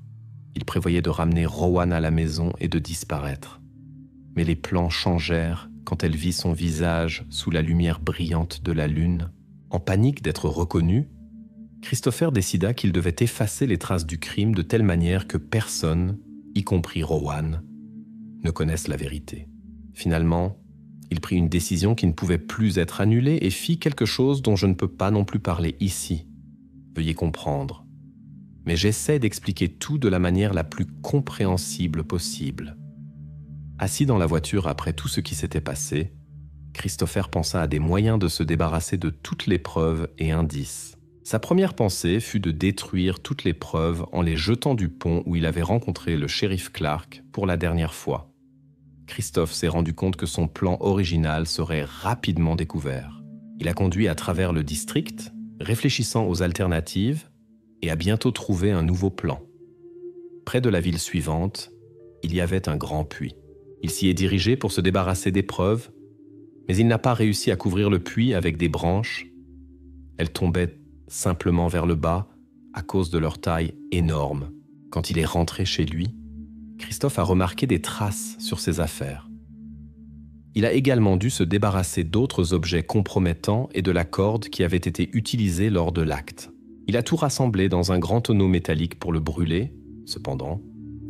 il prévoyait de ramener Rowan à la maison et de disparaître. Mais les plans changèrent quand elle vit son visage sous la lumière brillante de la lune. En panique d'être reconnu, Christopher décida qu'il devait effacer les traces du crime de telle manière que personne, y compris Rowan, ne connaisse la vérité. Finalement, il prit une décision qui ne pouvait plus être annulée et fit quelque chose dont je ne peux pas non plus parler ici. Veuillez comprendre. Mais j'essaie d'expliquer tout de la manière la plus compréhensible possible. Assis dans la voiture après tout ce qui s'était passé, Christopher pensa à des moyens de se débarrasser de toutes les preuves et indices. Sa première pensée fut de détruire toutes les preuves en les jetant du pont où il avait rencontré le shérif Clark pour la dernière fois. Christophe s'est rendu compte que son plan original serait rapidement découvert. Il a conduit à travers le district, réfléchissant aux alternatives et a bientôt trouvé un nouveau plan. Près de la ville suivante, il y avait un grand puits. Il s'y est dirigé pour se débarrasser des preuves, mais il n'a pas réussi à couvrir le puits avec des branches. Elles tombaient simplement vers le bas à cause de leur taille énorme. Quand il est rentré chez lui, Christophe a remarqué des traces sur ses affaires. Il a également dû se débarrasser d'autres objets compromettants et de la corde qui avait été utilisée lors de l'acte. Il a tout rassemblé dans un grand tonneau métallique pour le brûler. Cependant,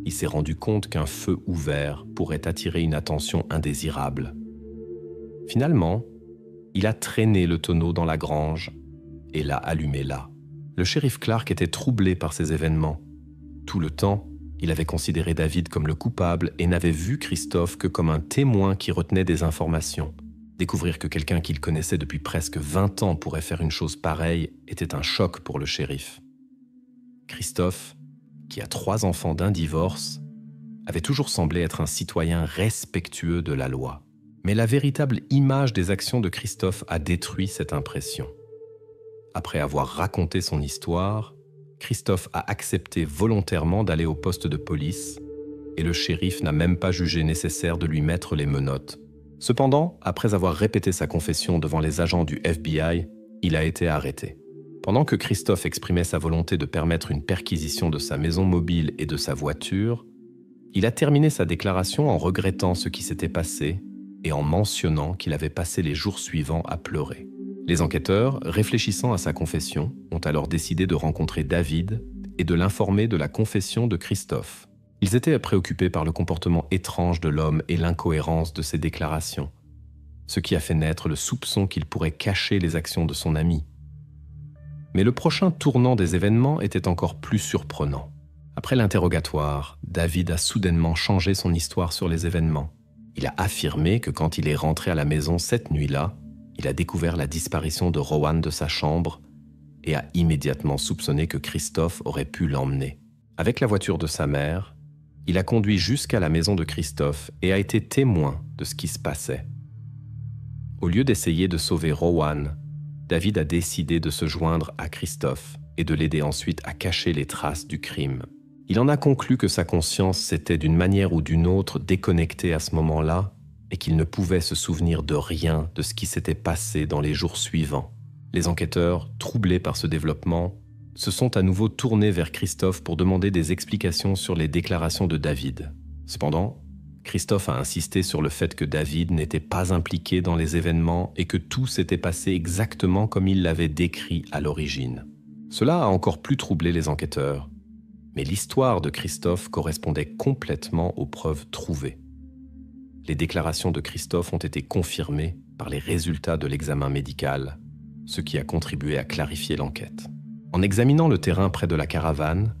il s'est rendu compte qu'un feu ouvert pourrait attirer une attention indésirable. Finalement, il a traîné le tonneau dans la grange et l'a allumé là. Le shérif Clark était troublé par ces événements. Tout le temps, il avait considéré David comme le coupable et n'avait vu Christophe que comme un témoin qui retenait des informations. Découvrir que quelqu'un qu'il connaissait depuis presque 20 ans pourrait faire une chose pareille était un choc pour le shérif. Christophe, qui a 3 enfants d'un divorce, avait toujours semblé être un citoyen respectueux de la loi. Mais la véritable image des actions de Christophe a détruit cette impression. Après avoir raconté son histoire, Christophe a accepté volontairement d'aller au poste de police et le shérif n'a même pas jugé nécessaire de lui mettre les menottes. Cependant, après avoir répété sa confession devant les agents du FBI, il a été arrêté. Pendant que Christophe exprimait sa volonté de permettre une perquisition de sa maison mobile et de sa voiture, il a terminé sa déclaration en regrettant ce qui s'était passé et en mentionnant qu'il avait passé les jours suivants à pleurer. Les enquêteurs, réfléchissant à sa confession, ont alors décidé de rencontrer David et de l'informer de la confession de Christophe. Ils étaient préoccupés par le comportement étrange de l'homme et l'incohérence de ses déclarations, ce qui a fait naître le soupçon qu'il pourrait cacher les actions de son ami. Mais le prochain tournant des événements était encore plus surprenant. Après l'interrogatoire, David a soudainement changé son histoire sur les événements. Il a affirmé que quand il est rentré à la maison cette nuit-là, il a découvert la disparition de Rowan de sa chambre et a immédiatement soupçonné que Christophe aurait pu l'emmener. Avec la voiture de sa mère, il a conduit jusqu'à la maison de Christophe et a été témoin de ce qui se passait. Au lieu d'essayer de sauver Rowan, David a décidé de se joindre à Christophe et de l'aider ensuite à cacher les traces du crime. Il en a conclu que sa conscience s'était d'une manière ou d'une autre déconnectée à ce moment-là et qu'il ne pouvait se souvenir de rien de ce qui s'était passé dans les jours suivants. Les enquêteurs, troublés par ce développement, se sont à nouveau tournés vers Christophe pour demander des explications sur les déclarations de David. Cependant, Christophe a insisté sur le fait que David n'était pas impliqué dans les événements et que tout s'était passé exactement comme il l'avait décrit à l'origine. Cela a encore plus troublé les enquêteurs, mais l'histoire de Christophe correspondait complètement aux preuves trouvées. Les déclarations de Christophe ont été confirmées par les résultats de l'examen médical, ce qui a contribué à clarifier l'enquête. En examinant le terrain près de la caravane,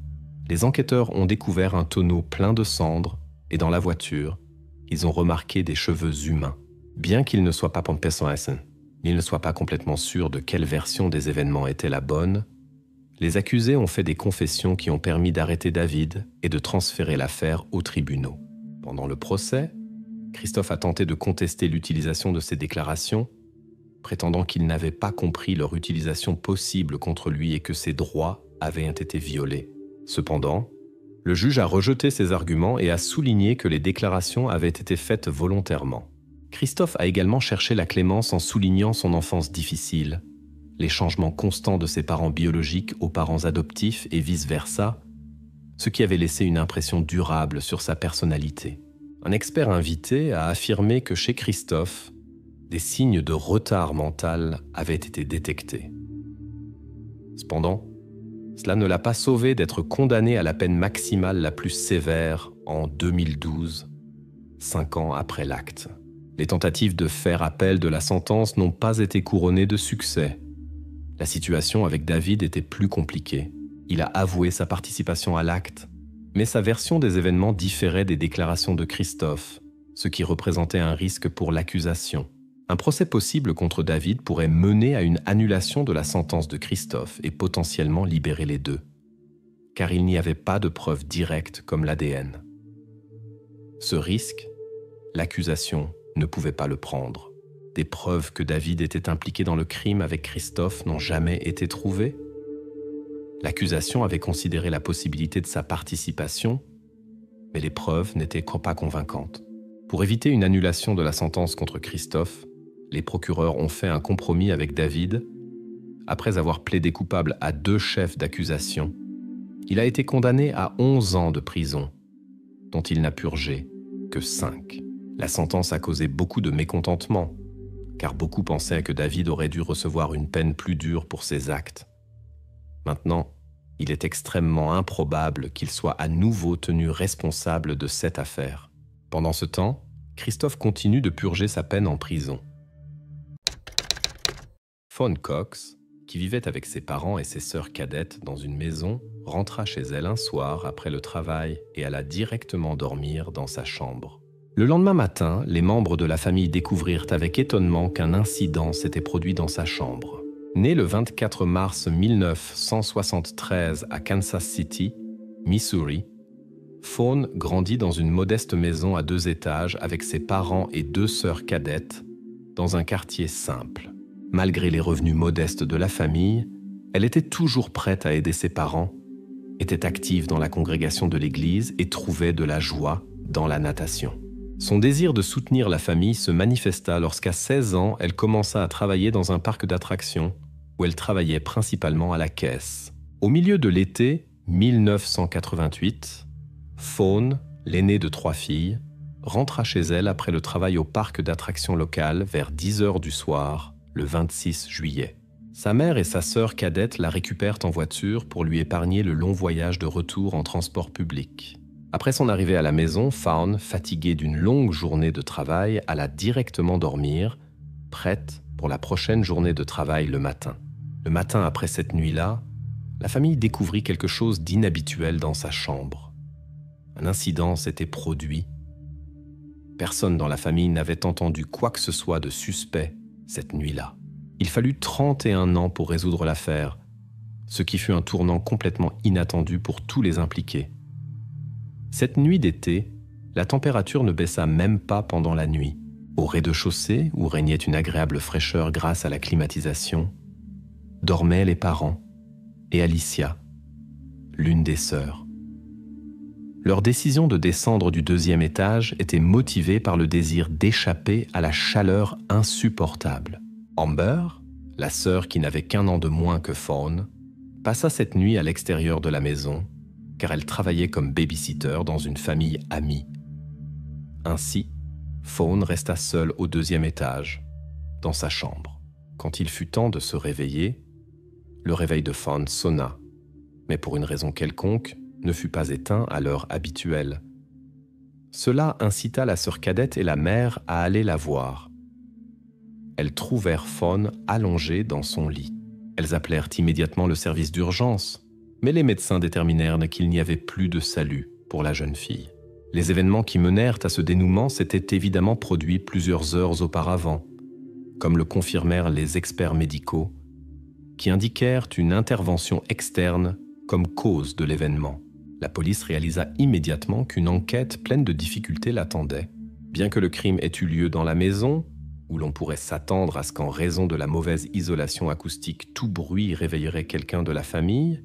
les enquêteurs ont découvert un tonneau plein de cendres et dans la voiture, ils ont remarqué des cheveux humains. Bien qu'ils ne soient pas Pompesson-Essen, ils ne soient pas complètement sûrs de quelle version des événements était la bonne, les accusés ont fait des confessions qui ont permis d'arrêter David et de transférer l'affaire aux tribunaux. Pendant le procès, Christophe a tenté de contester l'utilisation de ces déclarations, prétendant qu'il n'avait pas compris leur utilisation possible contre lui et que ses droits avaient été violés. Cependant, le juge a rejeté ces arguments et a souligné que les déclarations avaient été faites volontairement. Christophe a également cherché la clémence en soulignant son enfance difficile, les changements constants de ses parents biologiques aux parents adoptifs et vice-versa, ce qui avait laissé une impression durable sur sa personnalité. Un expert invité a affirmé que chez Christophe, des signes de retard mental avaient été détectés. Cependant, cela ne l'a pas sauvé d'être condamné à la peine maximale la plus sévère en 2012, 5 ans après l'acte. Les tentatives de faire appel de la sentence n'ont pas été couronnées de succès. La situation avec David était plus compliquée. Il a avoué sa participation à l'acte, mais sa version des événements différait des déclarations de Christophe, ce qui représentait un risque pour l'accusation. Un procès possible contre David pourrait mener à une annulation de la sentence de Christophe et potentiellement libérer les deux, car il n'y avait pas de preuves directes comme l'ADN. Ce risque, l'accusation ne pouvait pas le prendre. Des preuves que David était impliqué dans le crime avec Christophe n'ont jamais été trouvées. L'accusation avait considéré la possibilité de sa participation, mais les preuves n'étaient pas convaincantes. Pour éviter une annulation de la sentence contre Christophe, les procureurs ont fait un compromis avec David. Après avoir plaidé coupable à 2 chefs d'accusation, il a été condamné à 11 ans de prison, dont il n'a purgé que 5. La sentence a causé beaucoup de mécontentement, car beaucoup pensaient que David aurait dû recevoir une peine plus dure pour ses actes. Maintenant, Il est extrêmement improbable qu'il soit à nouveau tenu responsable de cette affaire. Pendant ce temps, Christophe continue de purger sa peine en prison. Fawn Cox, qui vivait avec ses parents et ses sœurs cadettes dans une maison, rentra chez elle un soir après le travail et alla directement dormir dans sa chambre. Le lendemain matin, les membres de la famille découvrirent avec étonnement qu'un incident s'était produit dans sa chambre. Né le 24 mars 1973 à Kansas City, Missouri, Fawn grandit dans une modeste maison à 2 étages avec ses parents et 2 sœurs cadettes, dans un quartier simple. Malgré les revenus modestes de la famille, elle était toujours prête à aider ses parents, était active dans la congrégation de l'église et trouvait de la joie dans la natation. Son désir de soutenir la famille se manifesta lorsqu'à 16 ans, elle commença à travailler dans un parc d'attractions où elle travaillait principalement à la caisse. Au milieu de l'été 1988, Fawn, l'aînée de 3 filles, rentra chez elle après le travail au parc d'attractions local vers 10 heures du soir, le 26 juillet. Sa mère et sa sœur cadette la récupèrent en voiture pour lui épargner le long voyage de retour en transport public. Après son arrivée à la maison, Fawn, fatiguée d'une longue journée de travail, alla directement dormir, prête pour la prochaine journée de travail le matin. Le matin après cette nuit-là, la famille découvrit quelque chose d'inhabituel dans sa chambre. Un incident s'était produit. Personne dans la famille n'avait entendu quoi que ce soit de suspect cette nuit-là. Il fallut 31 ans pour résoudre l'affaire, ce qui fut un tournant complètement inattendu pour tous les impliqués. Cette nuit d'été, la température ne baissa même pas pendant la nuit. Au rez-de-chaussée, où régnait une agréable fraîcheur grâce à la climatisation, dormaient les parents et Alicia, l'une des sœurs. Leur décision de descendre du 2e étage était motivée par le désir d'échapper à la chaleur insupportable. Amber, la sœur qui n'avait qu'1 an de moins que Fawn, passa cette nuit à l'extérieur de la maison, car elle travaillait comme babysitter dans une famille amie. Ainsi, Fawn resta seule au 2e étage, dans sa chambre. Quand il fut temps de se réveiller, le réveil de Fawn sonna, mais pour une raison quelconque, ne fut pas éteint à l'heure habituelle. Cela incita la sœur cadette et la mère à aller la voir. Elles trouvèrent Fawn allongée dans son lit. Elles appelèrent immédiatement le service d'urgence, mais les médecins déterminèrent qu'il n'y avait plus de salut pour la jeune fille. Les événements qui menèrent à ce dénouement s'étaient évidemment produits plusieurs heures auparavant, comme le confirmèrent les experts médicaux, qui indiquèrent une intervention externe comme cause de l'événement. La police réalisa immédiatement qu'une enquête pleine de difficultés l'attendait. Bien que le crime ait eu lieu dans la maison, où l'on pourrait s'attendre à ce qu'en raison de la mauvaise isolation acoustique, tout bruit réveillerait quelqu'un de la famille,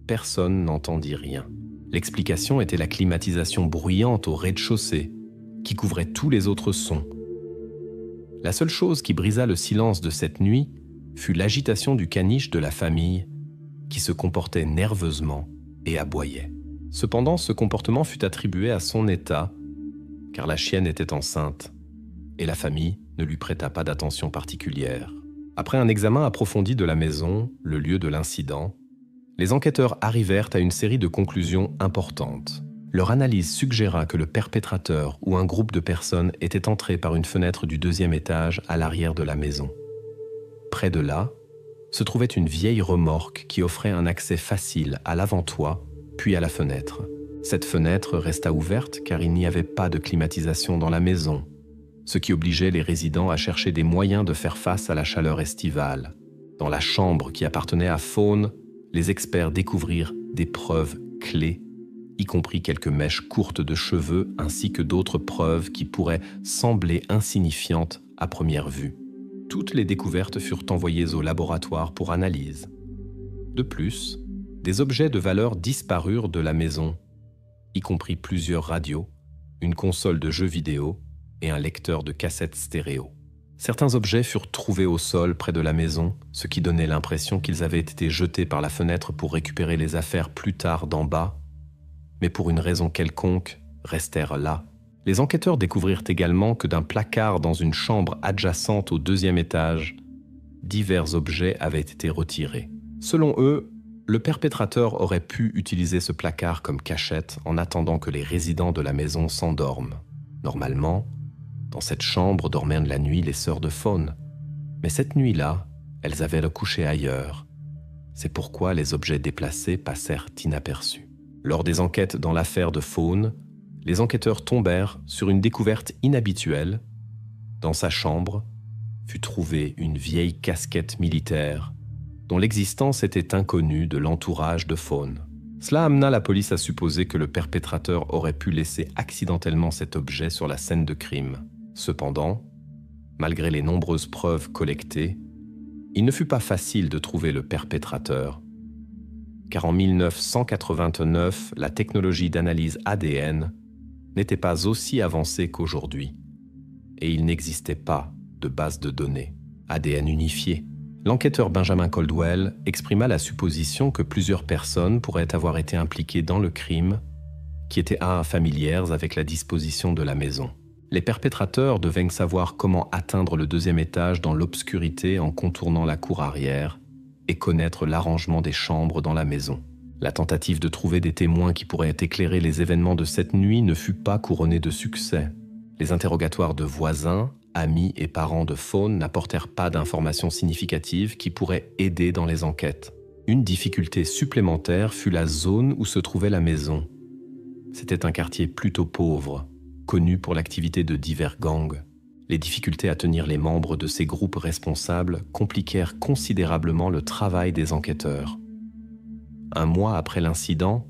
personne n'entendit rien. L'explication était la climatisation bruyante au rez-de-chaussée, qui couvrait tous les autres sons. La seule chose qui brisa le silence de cette nuit fut l'agitation du caniche de la famille, qui se comportait nerveusement et aboyait. Cependant, ce comportement fut attribué à son état, car la chienne était enceinte, et la famille ne lui prêta pas d'attention particulière. Après un examen approfondi de la maison, le lieu de l'incident, les enquêteurs arrivèrent à une série de conclusions importantes. Leur analyse suggéra que le perpétrateur ou un groupe de personnes était entré par une fenêtre du 2e étage à l'arrière de la maison. Près de là, se trouvait une vieille remorque qui offrait un accès facile à l'avant-toit, puis à la fenêtre. Cette fenêtre resta ouverte car il n'y avait pas de climatisation dans la maison, ce qui obligeait les résidents à chercher des moyens de faire face à la chaleur estivale. Dans la chambre qui appartenait à Fawn, les experts découvrirent des preuves clés, y compris quelques mèches courtes de cheveux ainsi que d'autres preuves qui pourraient sembler insignifiantes à première vue. Toutes les découvertes furent envoyées au laboratoire pour analyse. De plus, des objets de valeur disparurent de la maison, y compris plusieurs radios, une console de jeux vidéo et un lecteur de cassettes stéréo. Certains objets furent trouvés au sol près de la maison, ce qui donnait l'impression qu'ils avaient été jetés par la fenêtre pour récupérer les affaires plus tard d'en bas, mais pour une raison quelconque, restèrent là. Les enquêteurs découvrirent également que d'un placard dans une chambre adjacente au 2e étage, divers objets avaient été retirés. Selon eux, Le perpétrateur aurait pu utiliser ce placard comme cachette en attendant que les résidents de la maison s'endorment. Normalement, dans cette chambre dormaient la nuit les sœurs de Fawn. Mais cette nuit-là, elles avaient le coucher ailleurs. C'est pourquoi les objets déplacés passèrent inaperçus. Lors des enquêtes dans l'affaire de Fawn, les enquêteurs tombèrent sur une découverte inhabituelle. Dans sa chambre, fut trouvée une vieille casquette militaire dont l'existence était inconnue de l'entourage de Fawn. Cela amena la police à supposer que le perpétrateur aurait pu laisser accidentellement cet objet sur la scène de crime. Cependant, malgré les nombreuses preuves collectées, il ne fut pas facile de trouver le perpétrateur, car en 1989, la technologie d'analyse ADN n'était pas aussi avancée qu'aujourd'hui, et il n'existait pas de base de données ADN unifiée. L'enquêteur Benjamin Caldwell exprima la supposition que plusieurs personnes pourraient avoir été impliquées dans le crime, qui étaient familières avec la disposition de la maison. Les perpétrateurs devaient savoir comment atteindre le deuxième étage dans l'obscurité en contournant la cour arrière et connaître l'arrangement des chambres dans la maison. La tentative de trouver des témoins qui pourraient éclairer les événements de cette nuit ne fut pas couronnée de succès. Les interrogatoires de voisins, amis et parents de Fawn n'apportèrent pas d'informations significatives qui pourraient aider dans les enquêtes. Une difficulté supplémentaire fut la zone où se trouvait la maison. C'était un quartier plutôt pauvre, connu pour l'activité de divers gangs. Les difficultés à tenir les membres de ces groupes responsables compliquèrent considérablement le travail des enquêteurs. Un mois après l'incident,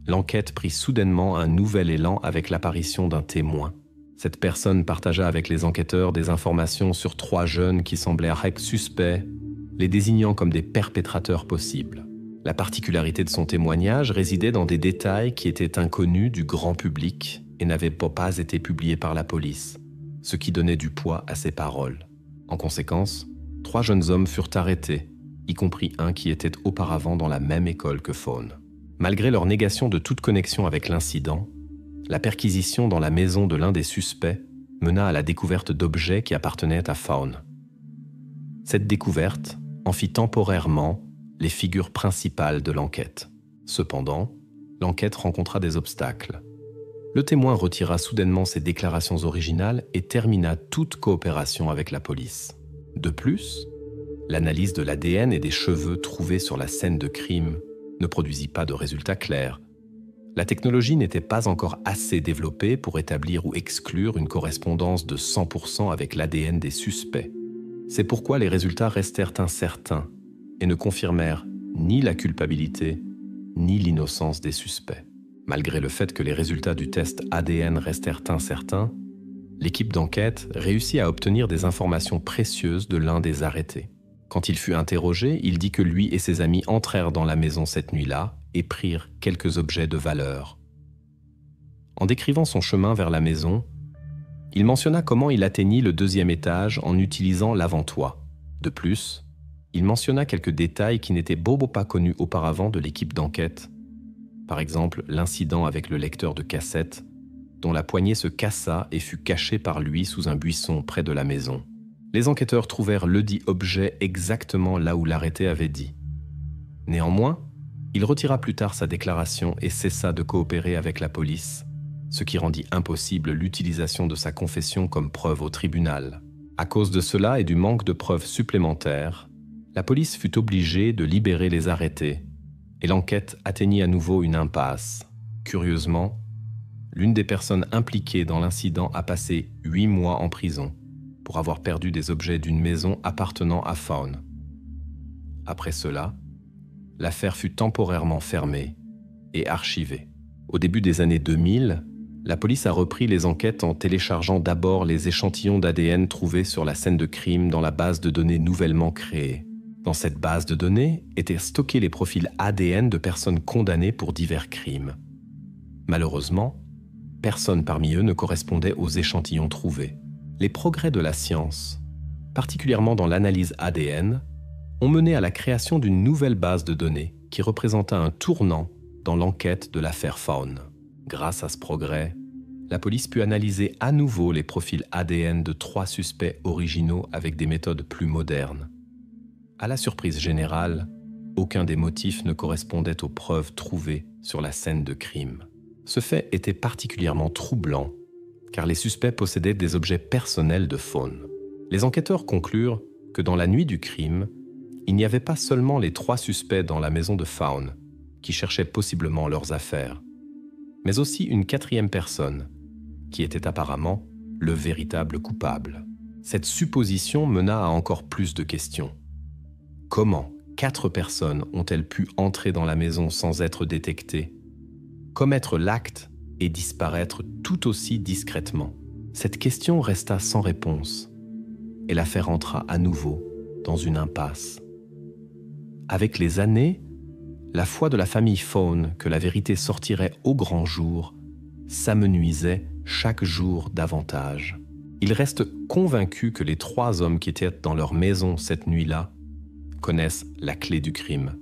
l'enquête prit soudainement un nouvel élan avec l'apparition d'un témoin. Cette personne partagea avec les enquêteurs des informations sur 3 jeunes qui semblèrent suspects, les désignant comme des perpétrateurs possibles. La particularité de son témoignage résidait dans des détails qui étaient inconnus du grand public et n'avaient pas été publiés par la police, ce qui donnait du poids à ses paroles. En conséquence, 3 jeunes hommes furent arrêtés, y compris un qui était auparavant dans la même école que Fawn. Malgré leur négation de toute connexion avec l'incident, la perquisition dans la maison de l'un des suspects mena à la découverte d'objets qui appartenaient à Fawn. Cette découverte en fit temporairement les figures principales de l'enquête. Cependant, l'enquête rencontra des obstacles. Le témoin retira soudainement ses déclarations originales et termina toute coopération avec la police. De plus, l'analyse de l'ADN et des cheveux trouvés sur la scène de crime ne produisit pas de résultats clairs. La technologie n'était pas encore assez développée pour établir ou exclure une correspondance de 100% avec l'ADN des suspects. C'est pourquoi les résultats restèrent incertains et ne confirmèrent ni la culpabilité ni l'innocence des suspects. Malgré le fait que les résultats du test ADN restèrent incertains, l'équipe d'enquête réussit à obtenir des informations précieuses de l'un des arrêtés. Quand il fut interrogé, il dit que lui et ses amis entrèrent dans la maison cette nuit-là et prirent quelques objets de valeur. En décrivant son chemin vers la maison, il mentionna comment il atteignit le 2e étage en utilisant l'avant-toit. De plus, il mentionna quelques détails qui n'étaient pas connus auparavant de l'équipe d'enquête. Par exemple, l'incident avec le lecteur de cassette, dont la poignée se cassa et fut cachée par lui sous un buisson près de la maison. Les enquêteurs trouvèrent ledit objet exactement là où l'arrêté avait dit. Néanmoins, il retira plus tard sa déclaration et cessa de coopérer avec la police, ce qui rendit impossible l'utilisation de sa confession comme preuve au tribunal. À cause de cela et du manque de preuves supplémentaires, la police fut obligée de libérer les arrêtés et l'enquête atteignit à nouveau une impasse. Curieusement, l'une des personnes impliquées dans l'incident a passé 8 mois en prison pour avoir perdu des objets d'une maison appartenant à Fawn. Après cela, l'affaire fut temporairement fermée et archivée. Au début des années 2000, la police a repris les enquêtes en téléchargeant d'abord les échantillons d'ADN trouvés sur la scène de crime dans la base de données nouvellement créée. Dans cette base de données étaient stockés les profils ADN de personnes condamnées pour divers crimes. Malheureusement, personne parmi eux ne correspondait aux échantillons trouvés. Les progrès de la science, particulièrement dans l'analyse ADN, ont mené à la création d'une nouvelle base de données qui représenta un tournant dans l'enquête de l'affaire Fawn. Grâce à ce progrès, la police put analyser à nouveau les profils ADN de 3 suspects originaux avec des méthodes plus modernes. À la surprise générale, aucun des motifs ne correspondait aux preuves trouvées sur la scène de crime. Ce fait était particulièrement troublant, car les suspects possédaient des objets personnels de Fawn. Les enquêteurs conclurent que dans la nuit du crime, il n'y avait pas seulement les 3 suspects dans la maison de Fawn, qui cherchaient possiblement leurs affaires, mais aussi une 4e personne, qui était apparemment le véritable coupable. Cette supposition mena à encore plus de questions. Comment 4 personnes ont-elles pu entrer dans la maison sans être détectées, commettre l'acte et disparaître tout aussi discrètement? Cette question resta sans réponse, et l'affaire entra à nouveau dans une impasse. Avec les années, la foi de la famille Fawn que la vérité sortirait au grand jour s'amenuisait chaque jour davantage. Ils restent convaincus que les 3 hommes qui étaient dans leur maison cette nuit-là connaissent la clé du crime,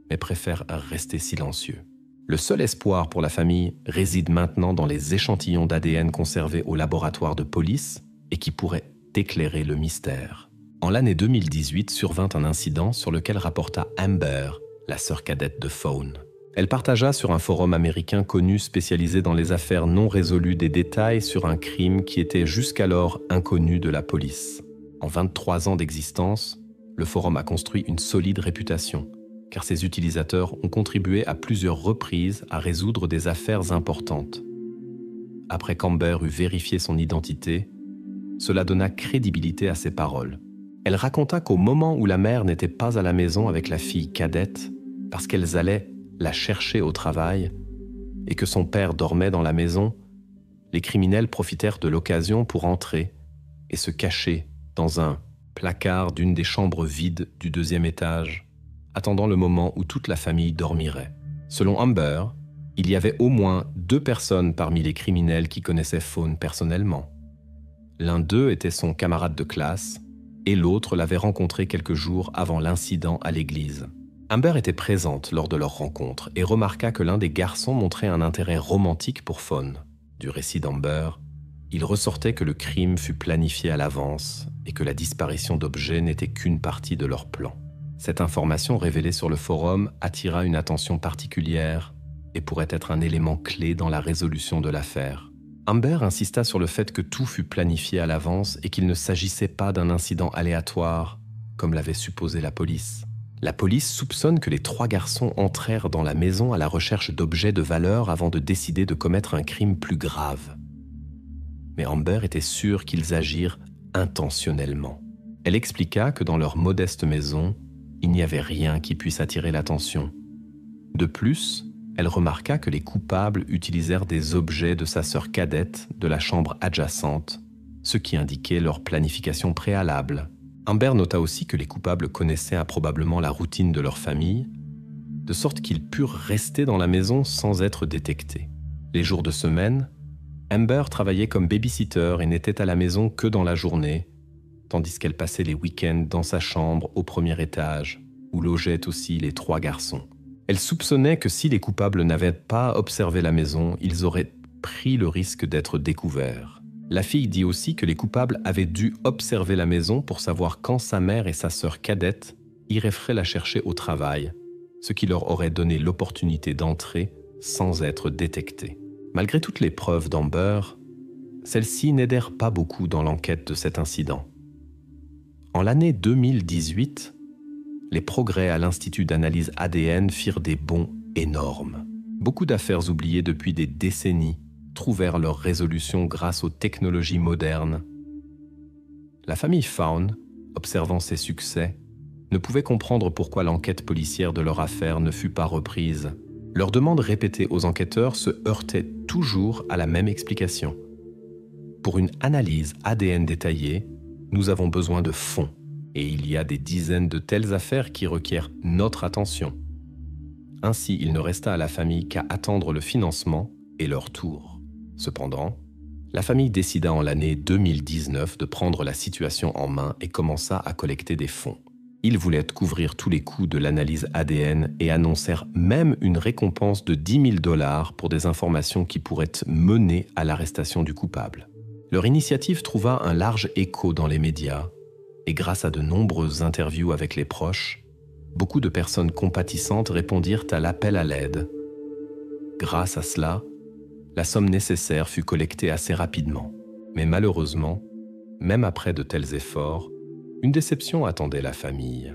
mais préfèrent rester silencieux. Le seul espoir pour la famille réside maintenant dans les échantillons d'ADN conservés au laboratoire de police et qui pourraient éclairer le mystère. En l'année 2018 survint un incident sur lequel rapporta Amber, la sœur cadette de Fawn. Elle partagea sur un forum américain connu spécialisé dans les affaires non résolues des détails sur un crime qui était jusqu'alors inconnu de la police. En 23 ans d'existence, le forum a construit une solide réputation, car ses utilisateurs ont contribué à plusieurs reprises à résoudre des affaires importantes. Après qu'Amber eut vérifié son identité, cela donna crédibilité à ses paroles. Elle raconta qu'au moment où la mère n'était pas à la maison avec la fille cadette, parce qu'elles allaient la chercher au travail, et que son père dormait dans la maison, les criminels profitèrent de l'occasion pour entrer et se cacher dans un placard d'une des chambres vides du 2e étage, attendant le moment où toute la famille dormirait. Selon Amber, il y avait au moins 2 personnes parmi les criminels qui connaissaient Fawn personnellement. L'un d'eux était son camarade de classe, et l'autre l'avait rencontré quelques jours avant l'incident à l'église. Amber était présente lors de leur rencontre et remarqua que l'un des garçons montrait un intérêt romantique pour Fawn. Du récit d'Amber, il ressortait que le crime fut planifié à l'avance et que la disparition d'objets n'était qu'une partie de leur plan. Cette information révélée sur le forum attira une attention particulière et pourrait être un élément clé dans la résolution de l'affaire. Amber insista sur le fait que tout fut planifié à l'avance et qu'il ne s'agissait pas d'un incident aléatoire, comme l'avait supposé la police. La police soupçonne que les 3 garçons entrèrent dans la maison à la recherche d'objets de valeur avant de décider de commettre un crime plus grave. Mais Amber était sûre qu'ils agirent intentionnellement. Elle expliqua que dans leur modeste maison, il n'y avait rien qui puisse attirer l'attention. De plus, elle remarqua que les coupables utilisèrent des objets de sa sœur cadette de la chambre adjacente, ce qui indiquait leur planification préalable. Amber nota aussi que les coupables connaissaient probablement la routine de leur famille, de sorte qu'ils purent rester dans la maison sans être détectés. Les jours de semaine, Amber travaillait comme babysitter et n'était à la maison que dans la journée, tandis qu'elle passait les week-ends dans sa chambre au 1er étage, où logeaient aussi les 3 garçons. Elle soupçonnait que si les coupables n'avaient pas observé la maison, ils auraient pris le risque d'être découverts. La fille dit aussi que les coupables avaient dû observer la maison pour savoir quand sa mère et sa sœur cadette iraient la chercher au travail, ce qui leur aurait donné l'opportunité d'entrer sans être détectés. Malgré toutes les preuves d'Amber, celles-ci n'aidèrent pas beaucoup dans l'enquête de cet incident. En l'année 2018, les progrès à l'Institut d'analyse ADN firent des bonds énormes. Beaucoup d'affaires oubliées depuis des décennies trouvèrent leur résolution grâce aux technologies modernes. La famille Fawn, observant ces succès, ne pouvait comprendre pourquoi l'enquête policière de leur affaire ne fut pas reprise. Leurs demandes répétées aux enquêteurs se heurtaient toujours à la même explication. Pour une analyse ADN détaillée, nous avons besoin de fonds, et il y a des dizaines de telles affaires qui requièrent notre attention. Ainsi, il ne resta à la famille qu'à attendre le financement et leur tour. Cependant, la famille décida en l'année 2019 de prendre la situation en main et commença à collecter des fonds. Ils voulaient couvrir tous les coûts de l'analyse ADN et annoncèrent même une récompense de $10 000 pour des informations qui pourraient mener à l'arrestation du coupable. Leur initiative trouva un large écho dans les médias et grâce à de nombreuses interviews avec les proches, Beaucoup de personnes compatissantes répondirent à l'appel à l'aide. Grâce à cela, la somme nécessaire fut collectée assez rapidement. Mais malheureusement, même après de tels efforts, une déception attendait la famille.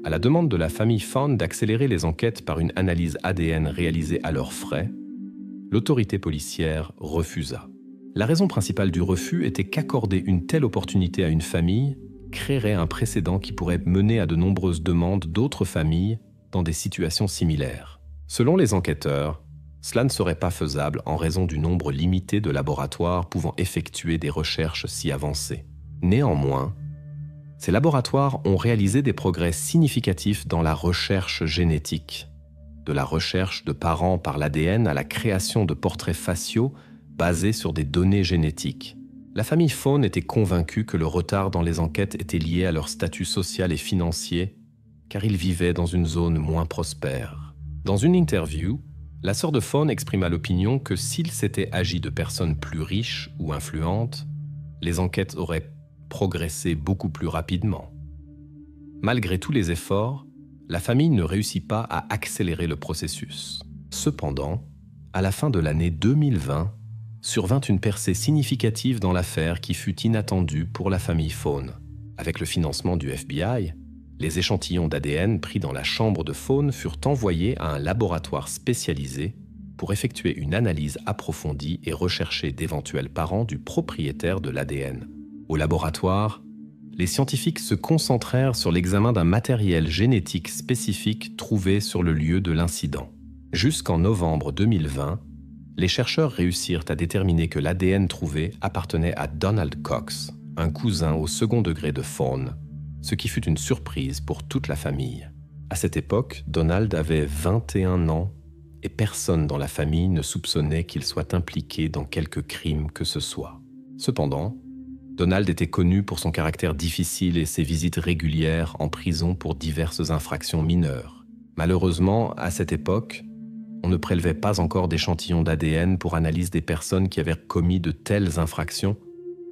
À la demande de la famille Fawn d'accélérer les enquêtes par une analyse ADN réalisée à leurs frais, l'autorité policière refusa. La raison principale du refus était qu'accorder une telle opportunité à une famille créerait un précédent qui pourrait mener à de nombreuses demandes d'autres familles dans des situations similaires. Selon les enquêteurs, cela ne serait pas faisable en raison du nombre limité de laboratoires pouvant effectuer des recherches si avancées. Néanmoins, ces laboratoires ont réalisé des progrès significatifs dans la recherche génétique, de la recherche de parents par l'ADN à la création de portraits faciaux basés sur des données génétiques. La famille Fawn était convaincue que le retard dans les enquêtes était lié à leur statut social et financier, car ils vivaient dans une zone moins prospère. Dans une interview, la sœur de Fawn exprima l'opinion que s'il s'était agi de personnes plus riches ou influentes, les enquêtes auraient progressé beaucoup plus rapidement. Malgré tous les efforts, la famille ne réussit pas à accélérer le processus. Cependant, à la fin de l'année 2020, survint une percée significative dans l'affaire qui fut inattendue pour la famille Fawn. Avec le financement du FBI, les échantillons d'ADN pris dans la chambre de Fawn furent envoyés à un laboratoire spécialisé pour effectuer une analyse approfondie et rechercher d'éventuels parents du propriétaire de l'ADN. Au laboratoire, les scientifiques se concentrèrent sur l'examen d'un matériel génétique spécifique trouvé sur le lieu de l'incident. Jusqu'en novembre 2020, les chercheurs réussirent à déterminer que l'ADN trouvé appartenait à Donald Cox, un cousin au second degré de Fawn, ce qui fut une surprise pour toute la famille. À cette époque, Donald avait 21 ans et personne dans la famille ne soupçonnait qu'il soit impliqué dans quelque crime que ce soit. Cependant, Donald était connu pour son caractère difficile et ses visites régulières en prison pour diverses infractions mineures. Malheureusement, à cette époque, on ne prélevait pas encore d'échantillons d'ADN pour analyse des personnes qui avaient commis de telles infractions,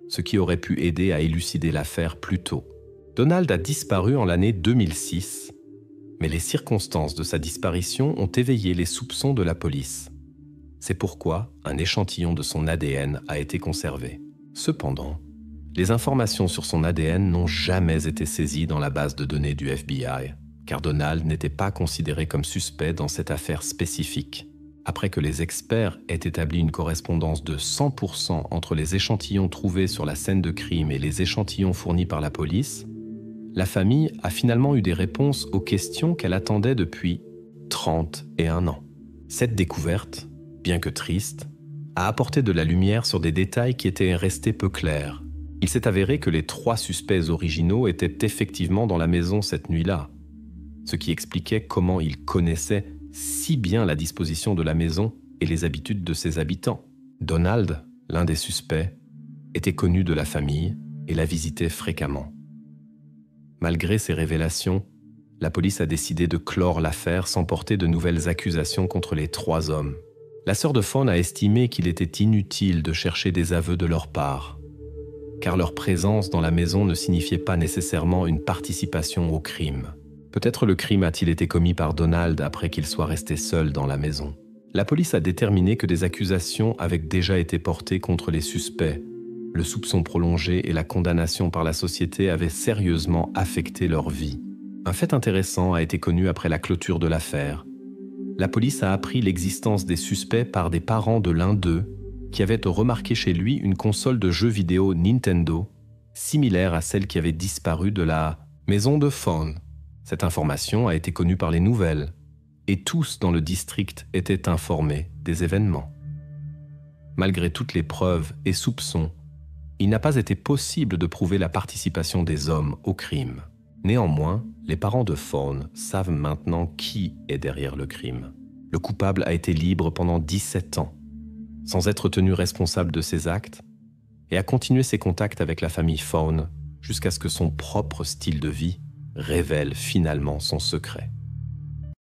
ce qui aurait pu aider à élucider l'affaire plus tôt. Donald a disparu en l'année 2006, mais les circonstances de sa disparition ont éveillé les soupçons de la police. C'est pourquoi un échantillon de son ADN a été conservé. Cependant, les informations sur son ADN n'ont jamais été saisies dans la base de données du FBI, car Donald n'était pas considéré comme suspect dans cette affaire spécifique. Après que les experts aient établi une correspondance de 100% entre les échantillons trouvés sur la scène de crime et les échantillons fournis par la police, la famille a finalement eu des réponses aux questions qu'elle attendait depuis 31 ans. Cette découverte, bien que triste, a apporté de la lumière sur des détails qui étaient restés peu clairs. Il s'est avéré que les 3 suspects originaux étaient effectivement dans la maison cette nuit-là, ce qui expliquait comment ils connaissaient si bien la disposition de la maison et les habitudes de ses habitants. Donald, l'un des suspects, était connu de la famille et la visitait fréquemment. Malgré ces révélations, la police a décidé de clore l'affaire sans porter de nouvelles accusations contre les 3 hommes. La sœur de Fawn a estimé qu'il était inutile de chercher des aveux de leur part, car leur présence dans la maison ne signifiait pas nécessairement une participation au crime. Peut-être le crime a-t-il été commis par Donald après qu'il soit resté seul dans la maison. La police a déterminé que des accusations avaient déjà été portées contre les suspects. Le soupçon prolongé et la condamnation par la société avaient sérieusement affecté leur vie. Un fait intéressant a été connu après la clôture de l'affaire. La police a appris l'existence des suspects par des parents de l'un d'eux qui avaient remarqué chez lui une console de jeux vidéo Nintendo, similaire à celle qui avait disparu de la maison de Fawn. Cette information a été connue par les nouvelles, et tous dans le district étaient informés des événements. Malgré toutes les preuves et soupçons, il n'a pas été possible de prouver la participation des hommes au crime. Néanmoins, les parents de Fawn savent maintenant qui est derrière le crime. Le coupable a été libre pendant 17 ans, sans être tenu responsable de ses actes, et a continué ses contacts avec la famille Fawn jusqu'à ce que son propre style de vie révèle finalement son secret.